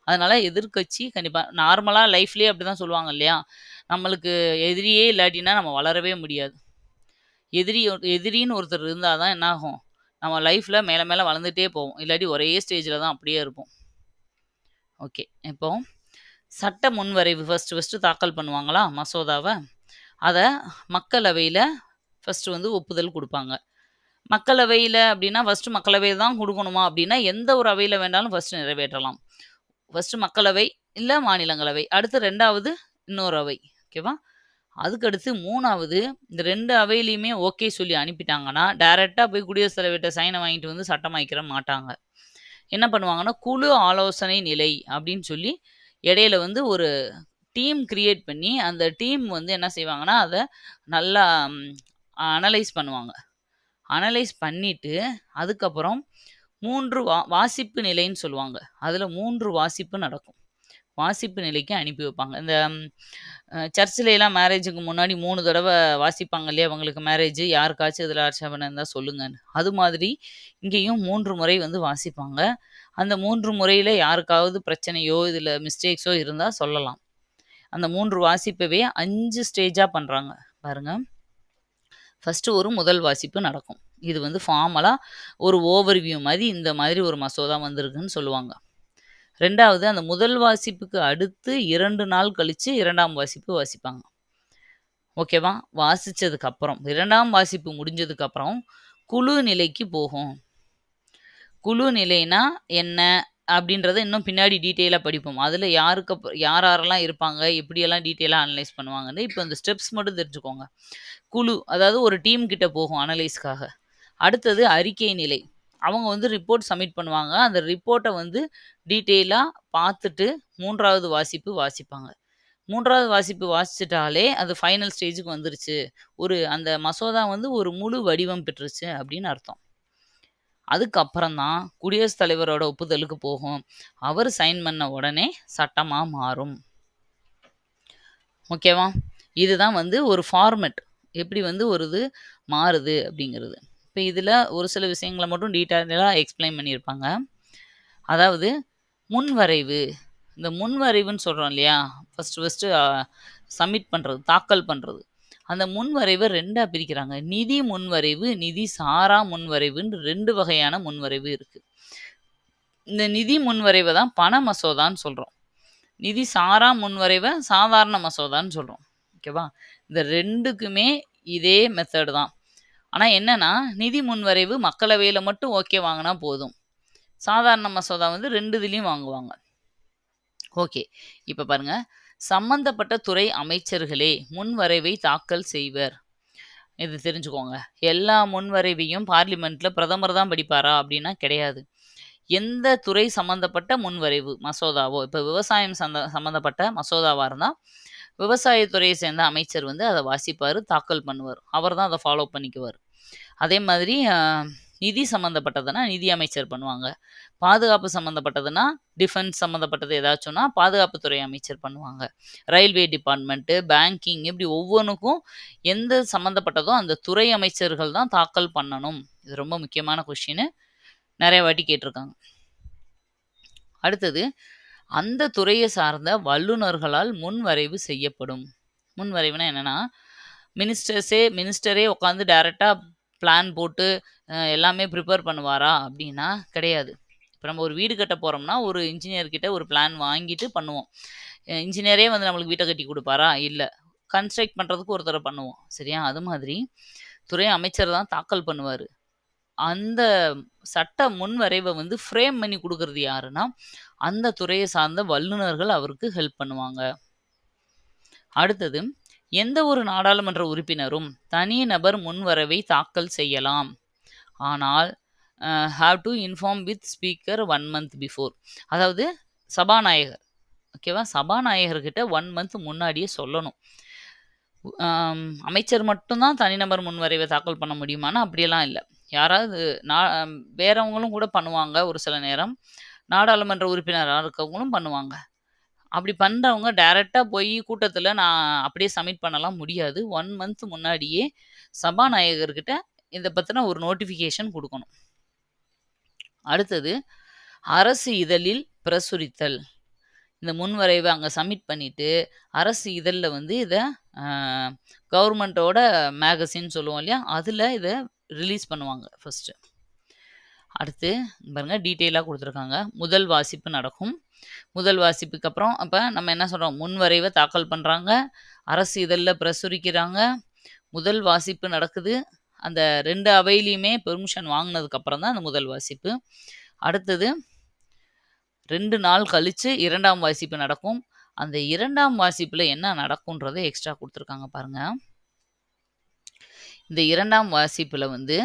[SPEAKER 1] அதனால எதிர்க்கட்சி கண்டிப்பா நார்மலா லைஃப்லயே அப்படிதான் சொல்லுவாங்க இல்லையா? நம்மளுக்கு எதிரியே இல்லாட்டினா நம்ம வளரவே முடியாது. எதிரின்னு ஒருத்தர் இருந்தா தான் என்னாகும்? நம்ம லைஃப்ல மேல மேல வளர்ந்துட்டே போவோம். இல்லாட்டி ஒரே ஸ்டேஜ்ல தான் அப்படியே இருப்போம். ஓகே. இப்போ சட்ட முன்வரைவு ஃபர்ஸ்ட்டு தாக்கல் பண்ணுவாங்களா மசோதாவ? அத மக்களவையில ஃபர்ஸ்ட்டு வந்து ஒப்புதல் குடுப்பாங்க. மக்களவையில அப்டின்னா, ஃபர்ஸ்ட்டு மக்களவையில தான் குடுக்கணுமா அப்டின்னா, எந்த ஒரு அவையில வேணாலும் ஃபர்ஸ்ட்டு நிறைவேற்றலாம். ஃபர்ஸ்ட்டு மக்களவை, இல்ல மாநிலங்களவை. அடுத்து 2வது இன்னொரு அவை. ஓகேவா? அதுக்கடுத்து 3வது இந்த 2 அவையிலயுமே ஓகே சொல்லி அனுப்பிட்டாங்கன்னா, டைரக்ட்டா போய் குடியரசுத் தலைவர்ட்ட சைன வாங்கிட்டு வந்து சட்டமாக்கிற மாட்டாங்க. என்ன பண்ணுவாங்கன்னா, குழு ஆலோசனை நிலை அப்டின்னு சொல்லி இடையில வந்து ஒரு டீம் கிரியேட் பண்ணி, அந்த டீம் வந்து என்ன செய்வாங்கன்னா, அத நல்லா அனலைஸ் பண்ணுவாங்க. அனலைஸ் பண்ணிட்டு, அதுக்கப்புறம் 3 வாசிப்பு நிலைன்னு சொல்லுவாங்க. அதுல 3 வாசிப்பு நடக்கும். வாசிப்பு நிலைக்கு அனுப்பி வைப்பாங்க. இந்த சர்ச்சிலலாம் மேரேஜுக்கு முன்னாடி 3 தடவ வாசிப்பாங்க இல்லையா? உங்களுக்கு மேரேஜ் யாருக்காச்சும் இதில ஆட்சேபனை இருந்தா சொல்லுங்கன்னு. அது மாதிரி இங்கேயும் 3 முறை வந்து வாசிப்பாங்க. அந்த 3 முறையில யாருக்காவது பிரச்சனையோ, இதில மிஸ்டேக்ஸோ இருந்தா சொல்லலாம். அந்த 3 வாசிப்பவே 5 ஸ்டேஜா பண்றாங்க. பாருங்க. ஃபர்ஸ்ட்டு ஒரு முதல் வாசிப்பு நடக்கும். இது வந்து ஃபார்மலா ஒரு ஓவர்வியூ மாரி இந்த மாதிரி ஒரு மசோதா வந்திருக்குன்னு சொல்லுவாங்க. 2வது அந்த முதல் வாசிப்புக்கு அடுத்து 2 நாள் கழிச்சு 2ஆம் வாசிப்பு வாசிப்பாங்க. ஓகேவா? வாசிச்சதுக்கு அப்புறம் 2ஆம் வாசிப்பு முடிஞ்சதுக்கு அப்புறம் குழு நிலைக்கு போகும். குழு நிலைனா என்ன? அப்படின்றத இன்னும் பின்னாடி டீட்டெயிலா படிப்போம். அதுல யார் யாரெல்லாம் இருப்பாங்க? எப்படியெல்லாம் டீட்டெயிலா அனலைஸ் பண்ணுவாங்கன்னு, இப்ப இந்த ஸ்டெப்ஸ் மட்டும் தெரிஞ்சுக்கோங்க. குழு, அதாவது ஒரு டீம் கிட்ட போகும் அனலைஸ்க்காக. அடுத்தது அறிக்கை நிலை. அவங்க வந்து ரிப்போர்ட் சப்மிட் பண்ணுவாங்க. அந்த ரிப்போர்ட்ட வந்து டீட்டெயிலா பார்த்துட்டு 3வது வாசிப்பு வாசிப்பாங்க. 3வது வாசிப்பு வாசிச்சுட்டாலே, அது ஃபைனல் ஸ்டேஜுக்கு வந்துருச்சு. அந்த மசோதா வந்து ஒரு முழு வடிவம் பெற்றுச்சு அப்படின்னு அர்த்தம். அதுக்கப்புறம் தான் குடியரசுத் தலைவரோட ஒப்புதலுக்கு போகும். அவர் சைன் பண்ண உடனே சட்டமா மாறும். ஓகேவா? இதுதான் வந்து ஒரு ஃபார்மெட். எப்படி வந்து ஒரு இது மாறுது அப்படிங்கிறது. இப்ப இதுல ஒரு சில விஷயங்கள மட்டும் டீட்டெயிலா எக்ஸ்பிளைன் பண்ணியிருப்பாங்க. அதாவது முன்வரைவு. இந்த முன்வரைவுன்னு சொல்றோம் இல்லையா? ஃபர்ஸ்ட்டு சப்மிட் பண்றது, தாக்கல் பண்றது. அந்த முன்வரைவ 2ஆ பிரிக்கிறாங்க. நிதி முன்வரைவு, நிதி சாரா முன்வரைவுன்னு 2 வகையான முன்வரைவு இருக்கு. இந்த நிதி முன்வரைவ தான் பண மசோதான்னு சொல்றோம். நிதி சாரா முன்வரைவ சாதாரண மசோதான்னு சொல்றோம். ஓகேவா? இந்த 2க்குமே இதே மெத்தட் தான். ஆனா என்னன்னா, நிதி முன்வரைவு மக்களவையில மட்டும் ஓகே வாங்குனா போதும். சாதாரண மசோதா வந்து 2 இதுலயும் வாங்குவாங்க. ஓகே. இப்ப பாருங்க. சம்பந்தப்பட்ட துறை அமைச்சர்களே முன்வரைவை தாக்கல் செய்வர். இது தெரிஞ்சுக்கோங்க. எல்லா முன்வரைவையும் பார்லிமென்ட்ல பிரதமர் தான் படிப்பாரா? அப்படின்னா கிடையாது. எந்த துறை சம்மந்தப்பட்ட முன்வரைவு மசோதாவோ, இப்ப விவசாயம் சம்மந்தப்பட்ட மசோதாவா இருந்தா, விவசாயத்துறையை சேர்ந்த அமைச்சர் வந்து அத வாசிப்பாரு, தாக்கல் பண்ணுவார். அவர் தான் அத ஃபாலோ பண்ணிக்குவாரு. அதே மாதிரி நிதி சம்மந்தப்பட்டதுன்னா நிதி அமைச்சர் பண்ணுவாங்க. பாதுகாப்பு சம்மந்தப்பட்டதுன்னா, டிஃபென்ஸ் சம்மந்தப்பட்டது ஏதாச்சும்னா பாதுகாப்புத்துறை அமைச்சர் பண்ணுவாங்க. ரயில்வே டிபார்ட்மெண்ட்டு, பேங்கிங் இப்படி ஒவ்வொன்னுக்கும் எந்த சம்மந்தப்பட்டதோ அந்த துறை அமைச்சர்கள் தான் தாக்கல் பண்ணணும். இது ரொம்ப முக்கியமான கொஸ்டினு. நெறைய வாட்டி கேட்டிருக்காங்க. அடுத்தது, அந்த துறையை சார்ந்த வல்லுனர்களால் முன்வரைவு செய்யப்படும். முன்வரைவுனா என்னன்னா, மினிஸ்டரே உட்காந்து டைரக்ட்டா பிளான் போட்டு எல்லாமே ப்ரிப்பேர் பண்ணுவாரா? அப்படின்னா கிடையாது. இப்ப நம்ம ஒரு வீடு கட்ட போறோம்னா, ஒரு இன்ஜினியர் கிட்ட ஒரு பிளான் வாங்கிட்டு பண்ணுவோம். இன்ஜினியரே வந்து நம்மளுக்கு வீட்ட கட்டி குடுப்பாரா? இல்ல. கன்ஸ்ட்ரக்ட் பண்றதுக்கு ஒருத்தர பண்ணுவோம். சரியா? அது மாதிரி துறை அமைச்சர் தான் தாக்கல் பண்ணுவாரு. அந்த சட்ட முன்வரைவ வந்து ஃப்ரேம் பண்ணி குடுக்குறது யாருன்னா, அந்த துறையை சார்ந்த வல்லுனர்கள் அவருக்கு ஹெல்ப் பண்ணுவாங்க. அடுத்தது, எந்த ஒரு நாடாளுமன்ற உறுப்பினரும் தனிநபர் முன்வரைவை தாக்கல் செய்யலாம். ஆனால் have to inform with speaker 1 month before. அதாவது சபாநாயகர். ஓகேவா? சபாநாயகர்கிட்ட 1 மந்த் முன்னாடியே சொல்லணும். அமைச்சர் மட்டும் தான் தனிநபர் முன்வரைவை தாக்கல் பண்ண முடியுமானா, அப்படியெல்லாம் இல்ல. யாராவது வேறவங்களும் கூட பண்ணுவாங்க ஒரு சில நேரம். நாடாளுமன்ற உறுப்பினரா இருக்கவங்களும் பண்ணுவாங்க. அப்படி பண்றவங்க டைரக்ட்டா போய் கூட்டத்துல நான் அப்படியே சப்மிட் பண்ணலாம் முடியாது. 1 மந்த் முன்னாடியே சபாநாயகர்கிட்ட இத பத்தின ஒரு நோட்டிஃபிகேஷன் குடுக்கணும். அடுத்தது, அரசு இதழில் பிரசுரித்தல். இந்த முன்வரைவ அங்க சப்மிட் பண்ணிட்டு, அரசு இதழ்ல வந்து இத கவர்மெண்ட்டோட மேகசின் சொல்லுவோம் இல்லையா? அதுல இத ரிலீஸ் பண்ணுவாங்க ஃபர்ஸ்ட்டு. அடுத்து பாருங்க டீட்டெயிலா குடுத்துருக்காங்க. முதல் வாசிப்பு நடக்கும். முதல் வாசிப்புக்கு அப்புறம் அப்போ நம்ம என்ன சொல்கிறோம், முன்வரைவை தாக்கல் பண்ணுறாங்க, அரசு இதழில் பிரசுரிக்கிறாங்க, முதல் வாசிப்பு நடக்குது. அந்த 2 அவையிலையுமே பெர்மிஷன் வாங்கினதுக்கு அப்புறம் தான் அந்த முதல் வாசிப்பு. அடுத்தது 2 நாள் கழிச்சு 2ஆம் வாசிப்பு நடக்கும். அந்த 2ஆம் வாசிப்புல என்ன நடக்கும்ன்றதை எக்ஸ்ட்ரா கொடுத்துருக்காங்க பாருங்க. இந்த 2ஆம் வாசிப்புல வந்து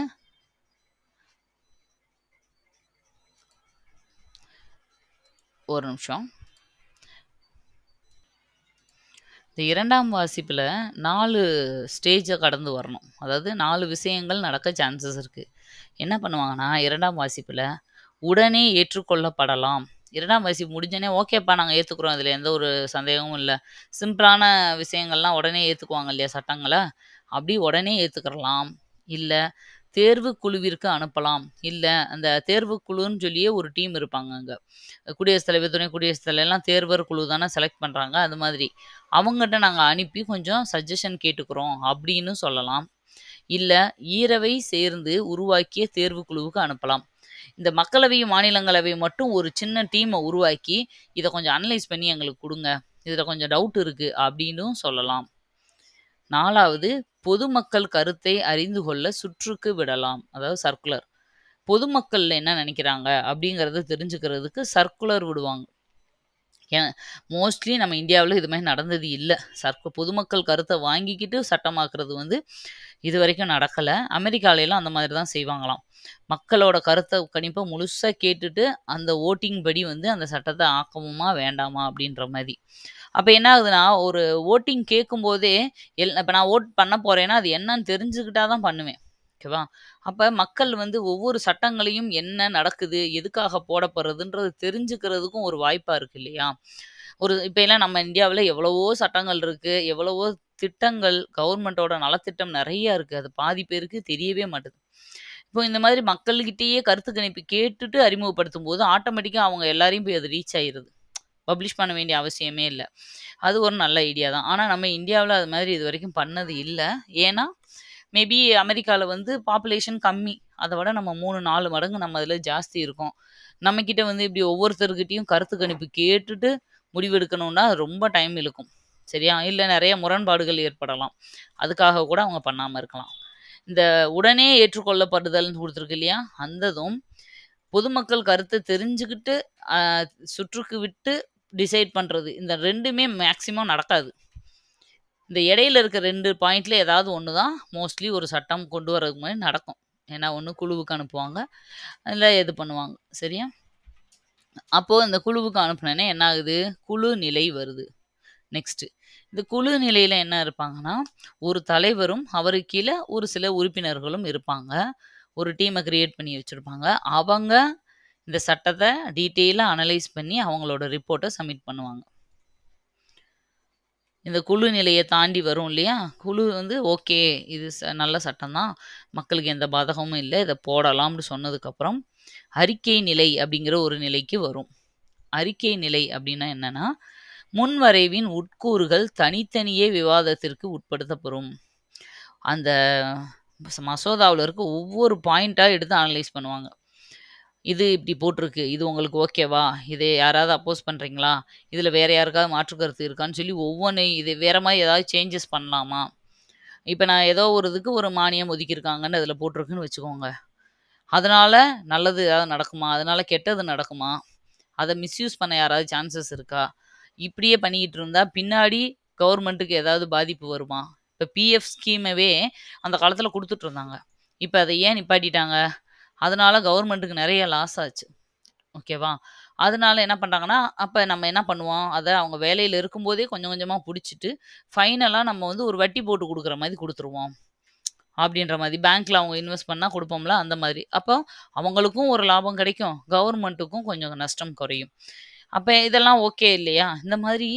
[SPEAKER 1] ஒரு நிமிஷம். இந்த 2ஆம் வாசிப்புல 4 ஸ்டேஜை கடந்து வரணும். அதாவது 4 விஷயங்கள் நடக்க சான்சஸ் இருக்கு. என்ன பண்ணுவாங்கன்னா 2ஆம் வாசிப்புல உடனே ஏற்றுக்கொள்ளப்படலாம். 2ஆம் வாசிப்பு முடிஞ்சோடனே ஓகேப்பா நாங்கள் ஏற்றுக்குறோம், அதில் எந்த ஒரு சந்தேகமும் இல்லை, சிம்பிளான விஷயங்கள்லாம் உடனே ஏற்றுக்குவாங்க இல்லையா சட்டங்களை, அப்படி உடனே ஏற்றுக்கிறலாம். இல்லை தேர்வு குழுவிற்கு அனுப்பலாம். இல்லை அந்த தேர்வு குழுன்னு சொல்லியே ஒரு டீம் இருப்பாங்க அங்கே, குடியரசுத் தலைவர், துணை குடியரசுத் தலைவர் எல்லாம் தேர்வர் குழு தானே செலக்ட் பண்ணுறாங்க, அது மாதிரி அவங்ககிட்ட நாங்கள் அனுப்பி கொஞ்சம் சஜஷன் கேட்டுக்கிறோம் அப்படின்னு சொல்லலாம். இல்லை ஈரவை சேர்ந்து உருவாக்கிய தேர்வு குழுவுக்கு அனுப்பலாம். இந்த மக்களவையும் மாநிலங்களவையும் மட்டும் ஒரு சின்ன டீமை உருவாக்கி இதை கொஞ்சம் அனலைஸ் பண்ணி எங்களுக்கு கொடுங்க, இதில் கொஞ்சம் டவுட் இருக்குது அப்படின்னும் சொல்லலாம். 4வது பொதுமக்கள் கருத்தை அறிந்து கொள்ள சுற்றுக்கு விடலாம். அதாவது சர்க்குலர். பொதுமக்கள் என்ன நினைக்கிறாங்க அப்படிங்கிறத தெரிஞ்சுக்கிறதுக்கு சர்க்குலர் விடுவாங்க. மோஸ்ட்லி நம்ம இந்தியாவில் இது மாதிரி நடந்தது இல்லை. பொதுமக்கள் கருத்தை வாங்கிக்கிட்டு சட்டமாக்குறது வந்து இது வரைக்கும் நடக்கலை. அமெரிக்காவிலாம் அந்த மாதிரி தான் செய்வாங்களாம். மக்களோட கருத்தை கணிப்பை முழுசாக கேட்டுட்டு அந்த ஓட்டிங் படி வந்து அந்த சட்டத்தை ஆக்கவுமா வேண்டாமா அப்படின்ற மாதிரி. அப்போ என்ன ஆகுதுன்னா, ஒரு ஓட்டிங் கேட்கும்போதே இப்போ நான் ஓட் பண்ண போகிறேன்னா அது என்னன்னு தெரிஞ்சுக்கிட்டா தான் பண்ணுவேன். ஓகேவா? அப்போ மக்கள் வந்து ஒவ்வொரு சட்டங்களையும் என்ன நடக்குது, எதுக்காக போடப்படுறதுன்றது தெரிஞ்சுக்கிறதுக்கும் ஒரு வாய்ப்பாக இருக்குது இல்லையா? இப்போ எல்லாம் நம்ம இந்தியாவில் எவ்வளவோ சட்டங்கள் இருக்குது, எவ்வளவோ திட்டங்கள், கவர்மெண்ட்டோட நலத்திட்டம் நிறைய இருக்குது, அது பாதி பேருக்கு தெரியவே மாட்டுது. இப்போ இந்த மாதிரி மக்கள்கிட்டயே கருத்து கணிப்பு கேட்டுட்டு அறிமுகப்படுத்தும் போது ஆட்டோமேட்டிக்காக அவங்க எல்லாரையும் போய் அது ரீச் ஆயிடுது. பப்ளிஷ் பண்ண வேண்டிய அவசியமே இல்லை. அது ஒரு நல்ல ஐடியா தான். ஆனால் நம்ம இந்தியாவில் அது மாதிரி இது வரைக்கும் பண்ணது இல்லை. ஏன்னா மேபி அமெரிக்காவில் வந்து பாப்புலேஷன் கம்மி, அதை விட நம்ம 3-4 மடங்கு நம்ம அதில் ஜாஸ்தி இருக்கோம். நம்மக்கிட்ட வந்து இப்படி ஒவ்வொருத்தர்கிட்டையும் கருத்து கணிப்பு கேட்டுட்டு முடிவெடுக்கணும்னா அது ரொம்ப டைம் இழுக்கும். சரியா? இல்லை நிறைய முரண்பாடுகள் ஏற்படலாம், அதுக்காக கூட அவங்க பண்ணாமல் இருக்கலாம். இந்த உடனே ஏற்றுக்கொள்ளப்படுதல்னு கொடுத்துருக்கு இல்லையா, அந்ததும் பொதுமக்கள் கருத்தை தெரிஞ்சுக்கிட்டு சுற்றுக்கு விட்டு டிசைட் பண்ணுறது, இந்த 2மே மேக்சிமம் நடக்காது. இந்த இடையில இருக்க 2 பாயிண்ட்ல ஏதாவது ஒன்று தான் மோஸ்ட்லி ஒரு சட்டம் கொண்டு வரதுக்கு முன்னாடி நடக்கும். ஏன்னா ஒன்று குழுவுக்கு அனுப்புவாங்க, இல்லை எது பண்ணுவாங்க. சரியா? அப்போது இந்த குழுவுக்கு அனுப்புனேன்னா என்ன ஆகுது, குழு நிலை வருது. நெக்ஸ்ட்டு இந்த குழு நிலையில் என்ன இருப்பாங்கன்னா, ஒரு தலைவரும் அவருக்கு கீழே ஒரு சில உறுப்பினர்களும் இருப்பாங்க. ஒரு டீமை கிரியேட் பண்ணி வச்சுருப்பாங்க. அவங்க இந்த சட்டத்தை டீட்டெயிலாக அனலைஸ் பண்ணி அவங்களோட ரிப்போர்ட்டை சப்மிட் பண்ணுவாங்க. இந்த குழு நிலையை தாண்டி வரும் இல்லையா, குழு வந்து ஓகே இது நல்ல சட்டம் தான், மக்களுக்கு எந்த பாதகமும் இல்லை, இதை போடலாம்னு சொன்னதுக்கப்புறம் அறிக்கை நிலை அப்படிங்கிற ஒரு நிலைக்கு வரும். அறிக்கை நிலை அப்படின்னா என்னன்னா, முன்வரைவின் உட்கூறுகள் தனித்தனியே விவாதத்திற்கு உட்படுத்தப்படும். அந்த மசோதாவில் இருக்க ஒவ்வொரு பாயிண்ட்டாக எடுத்து அனலைஸ் பண்ணுவாங்க. இது இப்படி போட்டிருக்கு, இது உங்களுக்கு ஓகேவா, இதை யாராவது அப்போஸ் பண்ணுறீங்களா, இதில் வேறு யாருக்காவது மாற்று கருத்து இருக்கான்னு சொல்லி ஒவ்வொன்றையும் இது வேறு மாதிரி ஏதாவது சேஞ்சஸ் பண்ணலாமா. இப்போ நான் ஏதோ ஒரு இதுக்கு ஒரு மானியம் ஒதுக்கியிருக்காங்கன்னு அதில் போட்டிருக்குன்னு வச்சுக்கோங்க, அதனால் நல்லது ஏதாவது நடக்குமா, அதனால் கெட்டது நடக்குமா, அதை மிஸ்யூஸ் பண்ண யாராவது சான்சஸ் இருக்கா, இப்படியே பண்ணிக்கிட்டு இருந்தால் பின்னாடி கவர்மெண்ட்டுக்கு ஏதாவது பாதிப்பு வருமா. இப்போ பிஎஃப் ஸ்கீமவே அந்த காலத்தில் கொடுத்துட்டு இருந்தாங்க, இப்போ அதை ஏன் நிப்பாட்டிட்டாங்க, அதனால கவர்மெண்ட்டுக்கு நிறைய லாஸ் ஆச்சு. ஓகேவா? அதனால என்ன பண்ணுறாங்கன்னா, அப்போ நம்ம என்ன பண்ணுவோம், அதை அவங்க வேலையில் இருக்கும்போதே கொஞ்சம் கொஞ்சமாக பிடிச்சிட்டு ஃபைனலாக நம்ம வந்து ஒரு வட்டி போட்டு கொடுக்குற மாதிரி கொடுத்துருவோம் அப்படின்ற மாதிரி. பேங்க்கில் அவங்க இன்வெஸ்ட் பண்ணால் கொடுப்போம்ல, அந்த மாதிரி. அப்போ அவங்களுக்கும் ஒரு லாபம் கிடைக்கும், கவர்மெண்ட்டுக்கும் கொஞ்சம் நஷ்டம் குறையும். அப்போ இதெல்லாம் ஓகே இல்லையா? இந்த மாதிரி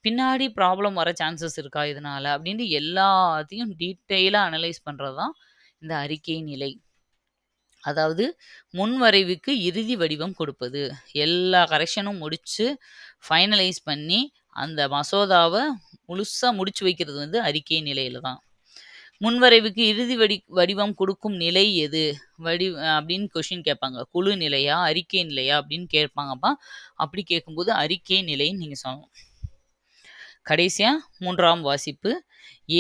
[SPEAKER 1] பின்னாடி ப்ராப்ளம் வர சான்சஸ் இருக்கா இதனால் அப்படின்னு எல்லாத்தையும் டீட்டெயிலாக அனலைஸ் பண்ணுறது தான் இந்த அறிக்கை நிலை. அதாவது முன்வரைவுக்கு இறுதி வடிவம் கொடுப்பது, எல்லா கரெக்ஷனும் முடித்து ஃபைனலைஸ் பண்ணி அந்த மசோதாவை முழுசாக முடிச்சு வைக்கிறது வந்து அறிக்கை நிலையில் தான். முன்வரைவுக்கு இறுதி வடிவம் கொடுக்கும் நிலை எது? அப்படின்னு கொஸ்டின் கேட்பாங்க. குழு நிலையா? அறிக்கை நிலையா? அப்படின்னு கேட்பாங்கப்பா. அப்படி கேட்கும்போது அறிக்கை நிலைன்னு நீங்க சொல்லணும். கடைசியா 3ஆம் வாசிப்பு.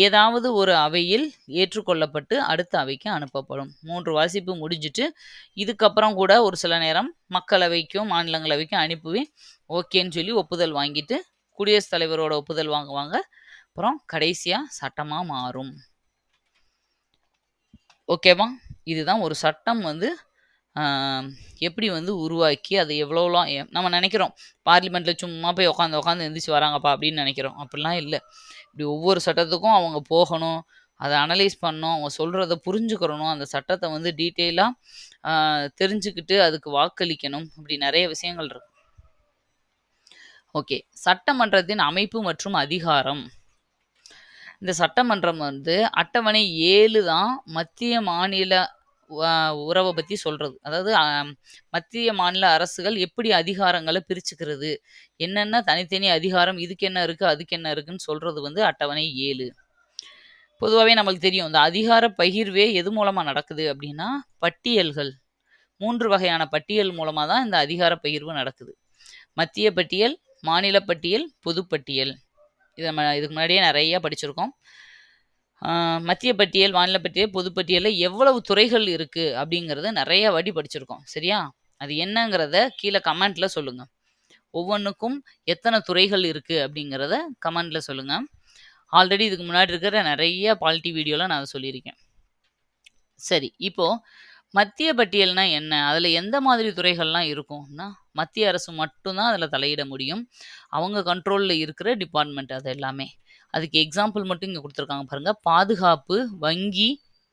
[SPEAKER 1] ஏதாவது ஒரு அவையில் ஏற்றுக்கொள்ளப்பட்டு அடுத்த அவைக்கு அனுப்பப்படும். 3 வாசிப்பு முடிஞ்சுட்டு, இதுக்கப்புறம் கூட ஒரு சில நேரம் மக்களவைக்கும், மாநிலங்களவைக்கும் அனுப்பி ஓகேன்னு சொல்லி ஒப்புதல் வாங்கிட்டு, குடியரசுத் தலைவரோட ஒப்புதல் வாங்குவாங்க. அப்புறம் கடைசியா சட்டமா மாறும். ஓகேவா? இதுதான் ஒரு சட்டம் வந்து எப்படி வந்து உருவாக்கி அதை எவ்வளோலாம் நம்ம நினைக்கிறோம் பார்லிமெண்ட்டில் சும்மா போய் உட்காந்து எந்திரிச்சு வராங்கப்பா அப்படின்னு நினைக்கிறோம். அப்படிலாம் இல்லை. இப்படி ஒவ்வொரு சட்டத்துக்கும் அவங்க போகணும், அதை அனலைஸ் பண்ணணும், அவங்க சொல்கிறத புரிஞ்சுக்கிறணும், அந்த சட்டத்தை வந்து டீட்டெயிலாக தெரிஞ்சுக்கிட்டு அதுக்கு வாக்களிக்கணும். இப்படி நிறைய விஷயங்கள் இருக்கு. ஓகே, சட்டமன்றத்தின் அமைப்பு மற்றும் அதிகாரம். இந்த சட்டமன்றம் வந்து அட்டவணை 7 தான் மத்திய மாநில உறவை பற்றி சொல்கிறது. அதாவது மத்திய மாநில அரசுகள் எப்படி அதிகாரங்களை பிரிச்சுக்கிறது, என்னென்ன தனித்தனி அதிகாரம், இதுக்கு என்ன இருக்குது அதுக்கு என்ன இருக்குன்னு சொல்கிறது வந்து அட்டவணை 7. பொதுவாகவே நம்மளுக்கு தெரியும் இந்த அதிகார பகிர்வே எது மூலமாக நடக்குது அப்படின்னா பட்டியல்கள். 3 வகையான பட்டியல் மூலமாக தான் இந்த அதிகார பகிர்வு நடக்குது. மத்திய பட்டியல், மாநில பட்டியல், பொதுப்பட்டியல். இதை நம்ம இதுக்கு முன்னாடியே நிறைய படிச்சிருக்கோம். மத்திய பட்டியல், மாநில பட்டியல், பொதுப்பட்டியலில் எவ்வளவு துறைகள் இருக்குது அப்படிங்கிறத நிறைய வாட்டி படிச்சிருக்கோம். சரியா? அது என்னங்கிறத கீழே கமெண்ட்டில் சொல்லுங்கள். ஒவ்வொன்றுக்கும் எத்தனை துறைகள் இருக்குது அப்படிங்கிறத கமெண்ட்டில் சொல்லுங்கள். ஆல்ரெடி இதுக்கு முன்னாடி இருக்கிற நிறைய பாலிட்டி வீடியோவில் நான் அதை சொல்லியிருக்கேன். சரி, இப்போது மத்திய பட்டியல்னா என்ன? அதில் எந்த மாதிரி துறைகள்லாம் இருக்கும்னா மத்திய அரசு மட்டும்தான் அதில் தலையிட முடியும். அவங்க கண்ட்ரோலில் இருக்கிற டிபார்ட்மெண்ட் அது எல்லாமே. அதுக்கு எக்ஸாம்பிள் மட்டும் இங்கே கொடுத்துருக்காங்க பாருங்கள். பாதுகாப்பு, வங்கி,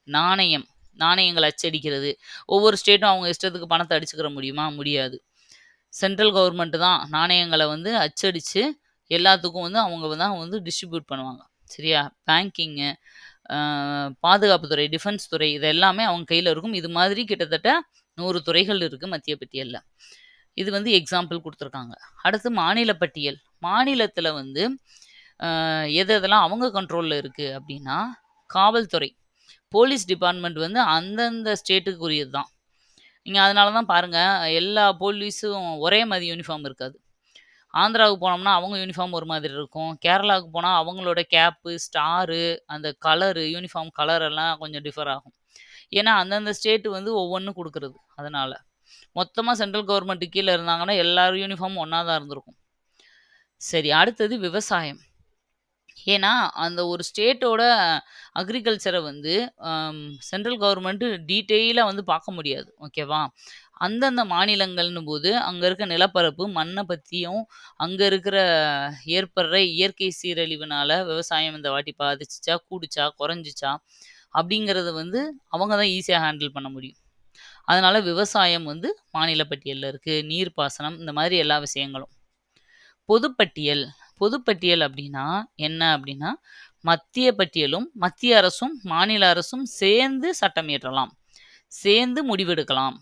[SPEAKER 1] நாணயம், நாணயங்கள் அச்சடிக்கிறது. ஒவ்வொரு ஸ்டேட்டும் அவங்க இஷ்டத்துக்கு பணத்தை அடிச்சுக்கிற முடியுமா? முடியாது. சென்ட்ரல் கவர்மெண்ட்டு தான் நாணயங்களை வந்து அச்சடித்து எல்லாத்துக்கும் வந்து அவங்க தான் வந்து டிஸ்ட்ரிபியூட் பண்ணுவாங்க. சரியா? பேங்கிங்கு, பாதுகாப்புத்துறை, டிஃபென்ஸ் துறை, இது எல்லாமே அவங்க கையில் இருக்கும். இது மாதிரி கிட்டத்தட்ட 100 துறைகள் இருக்குது மத்திய பட்டியலில். இது வந்து எக்ஸாம்பிள் கொடுத்துருக்காங்க. அடுத்து மாநில பட்டியல். மாநிலத்தில் வந்து எதெல்லாம் அவங்க கண்ட்ரோலில் இருக்குது அப்படின்னா காவல்துறை, போலீஸ் டிபார்ட்மெண்ட் வந்து அந்தந்த ஸ்டேட்டுக்கு உரியது தான். நீங்கள் அதனால தான் பாருங்கள் எல்லா போலீஸும் ஒரே மாதிரி யூனிஃபார்ம் இருக்காது. ஆந்திராவுக்கு போனோம்னா அவங்க யூனிஃபார்ம் ஒரு மாதிரி இருக்கும். கேரளாவுக்கு போனால் அவங்களோட கேப்பு, ஸ்டாரு, அந்த கலரு, யூனிஃபார்ம் கலர் எல்லாம் கொஞ்சம் டிஃபர் ஆகும். ஏன்னா அந்தந்த ஸ்டேட்டு வந்து ஒவ்வொன்றும் கொடுக்குறது. அதனால் மொத்தமாக சென்ட்ரல் கவர்மெண்ட்டு கீழே இருந்தாங்கன்னா எல்லாரும் யூனிஃபார்ம் ஒன்றா தான் இருந்திருக்கும். சரி, அடுத்தது விவசாயம். ஏன்னா அந்த ஒரு ஸ்டேட்டோட அக்ரிகல்ச்சரை வந்து சென்ட்ரல் கவர்மெண்ட்டு டீட்டெயிலாக வந்து பார்க்க முடியாது. ஓகேவா? அந்தந்த மாநிலங்கள்னு போது அங்கே இருக்க நிலப்பரப்பு, மண்ணை பற்றியும் அங்கே இருக்கிற ஏற்படுற இயற்கை சீரழிவுனால விவசாயம் இந்த வாட்டி பாதிச்சிச்சா, கூடிச்சா, குறைஞ்சிச்சா அப்படிங்கிறத வந்து அவங்க தான் ஈஸியாக ஹேண்டில் பண்ண முடியும். அதனால் விவசாயம் வந்து மாநில பட்டியலில் இருக்குது. நீர்ப்பாசனம், இந்த மாதிரி எல்லா விஷயங்களும். பொதுப்பட்டியல். பொதுப்பட்டியல் அப்படின்னா என்ன அப்படின்னா மத்திய பட்டியலும் மத்திய அரசும் மாநில அரசும் சேர்ந்து சட்டம் இயற்றலாம், சேர்ந்து முடிவெடுக்கலாம்.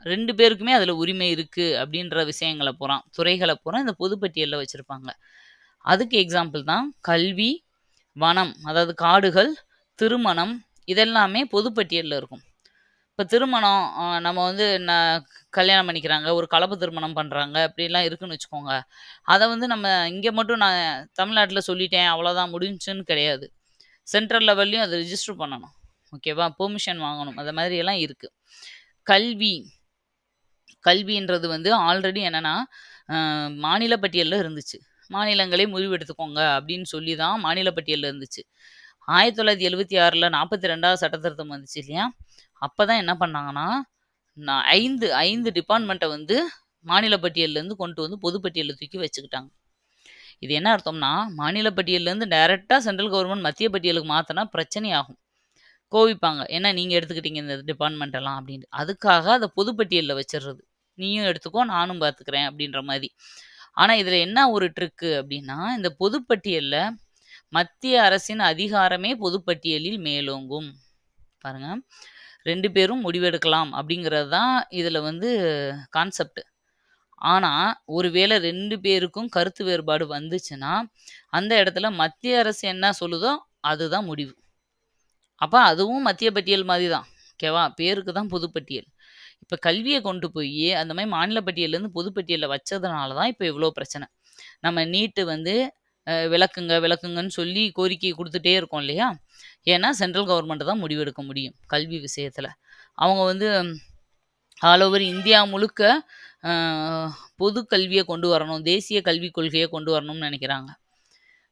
[SPEAKER 1] 2 பேருக்குமே அதில் உரிமை இருக்குது அப்படின்ற விஷயங்களை பூரா, துறைகளை பூரா இந்த பொதுப்பட்டியலில் வச்சுருப்பாங்க. அதுக்கு எக்ஸாம்பிள் தான் கல்வி, வனம், அதாவது காடுகள், திருமணம், இதெல்லாமே பொதுப்பட்டியலில் இருக்கும். இப்போ திருமணம் நம்ம வந்து கல்யாணம் பண்ணிக்கிறாங்க, ஒரு கலப்பு திருமணம் பண்ணுறாங்க, அப்படிலாம் இருக்குன்னு வச்சுக்கோங்க. அதை வந்து நம்ம இங்கே மட்டும் நான் தமிழ்நாட்டில் சொல்லிட்டேன் அவ்வளோதான் முடிஞ்சுன்னு கிடையாது. சென்ட்ரல் லெவல்லையும் அதை ரிஜிஸ்டர் பண்ணணும். ஓகேவா? பெர்மிஷன் வாங்கணும். அது மாதிரியெல்லாம் இருக்குது. கல்வி, கல்வின்றது வந்து ஆல்ரெடி என்னென்னா மாநில பட்டியலில் இருந்துச்சு. மாநிலங்களே முடிவெடுத்துக்கோங்க அப்படின்னு சொல்லி தான் மாநில பட்டியலில் இருந்துச்சு. 1976 42வது சட்டத்திருத்தம் வந்துச்சு இல்லையா? அப்போ தான் என்ன பண்ணாங்கன்னா 5 டிபார்ட்மெண்ட்டை வந்து மாநில பட்டியலேருந்து கொண்டு வந்து பொதுப்பட்டியலில் தூக்கி வச்சுக்கிட்டாங்க. இது என்ன அர்த்தம்னா மாநில பட்டியலேருந்து டைரெக்டாக சென்ட்ரல் கவர்மெண்ட் மத்திய பட்டியலுக்கு மாற்றினா பிரச்சனை ஆகும், கோவிப்பாங்க. ஏன்னா நீங்கள் எடுத்துக்கிட்டீங்க இந்த டிபார்ட்மெண்ட் எல்லாம் அப்படின்ட்டு. அதுக்காக அதை பொதுப்பட்டியலில் வச்சிடுறது. நீயும் எடுத்துக்கோ, நானும் பார்த்துக்கிறேன் அப்படின்ற மாதிரி. ஆனால் இதில் என்ன ஒரு ட்ரிக்கு அப்படின்னா இந்த பொதுப்பட்டியலில் மத்திய அரசின் அதிகாரமே பொதுப்பட்டியலில் மேலோங்கும். பாருங்க, 2 பேரும் முடிவெடுக்கலாம் அப்படிங்கிறது தான் இதில் வந்து கான்செப்ட். ஆனால் ஒருவேளை 2 பேருக்கும் கருத்து வேறுபாடு வந்துச்சுன்னா அந்த இடத்துல மத்திய அரசு என்ன சொல்லுதோ அதுதான் முடிவு. அப்போ அதுவும் மத்திய பட்டியல் மாதிரி தான். ஓகேவா? பேருக்கு தான் பொதுப்பட்டியல். இப்போ கல்வியை கொண்டு போய் அந்த மாதிரி மாநில பட்டியலேருந்து பொதுப்பட்டியலில் வச்சதுனால தான் இப்போ இவ்வளோ பிரச்சனை. நம்ம நீட்டு வந்து விளக்குங்க விளக்குங்கன்னு சொல்லி கோரிக்கை கொடுத்துட்டே இருக்கோம் இல்லையா? ஏன்னா சென்ட்ரல் கவர்மெண்ட் தான் முடிவெடுக்க முடியும் கல்வி விஷயத்தில். அவங்க வந்து ஆல் ஓவர் இந்தியா முழுக்க பொது கல்வியை கொண்டு வரணும், தேசிய கல்விக் கொள்கையை கொண்டு வரணும்னு நினைக்கிறாங்க.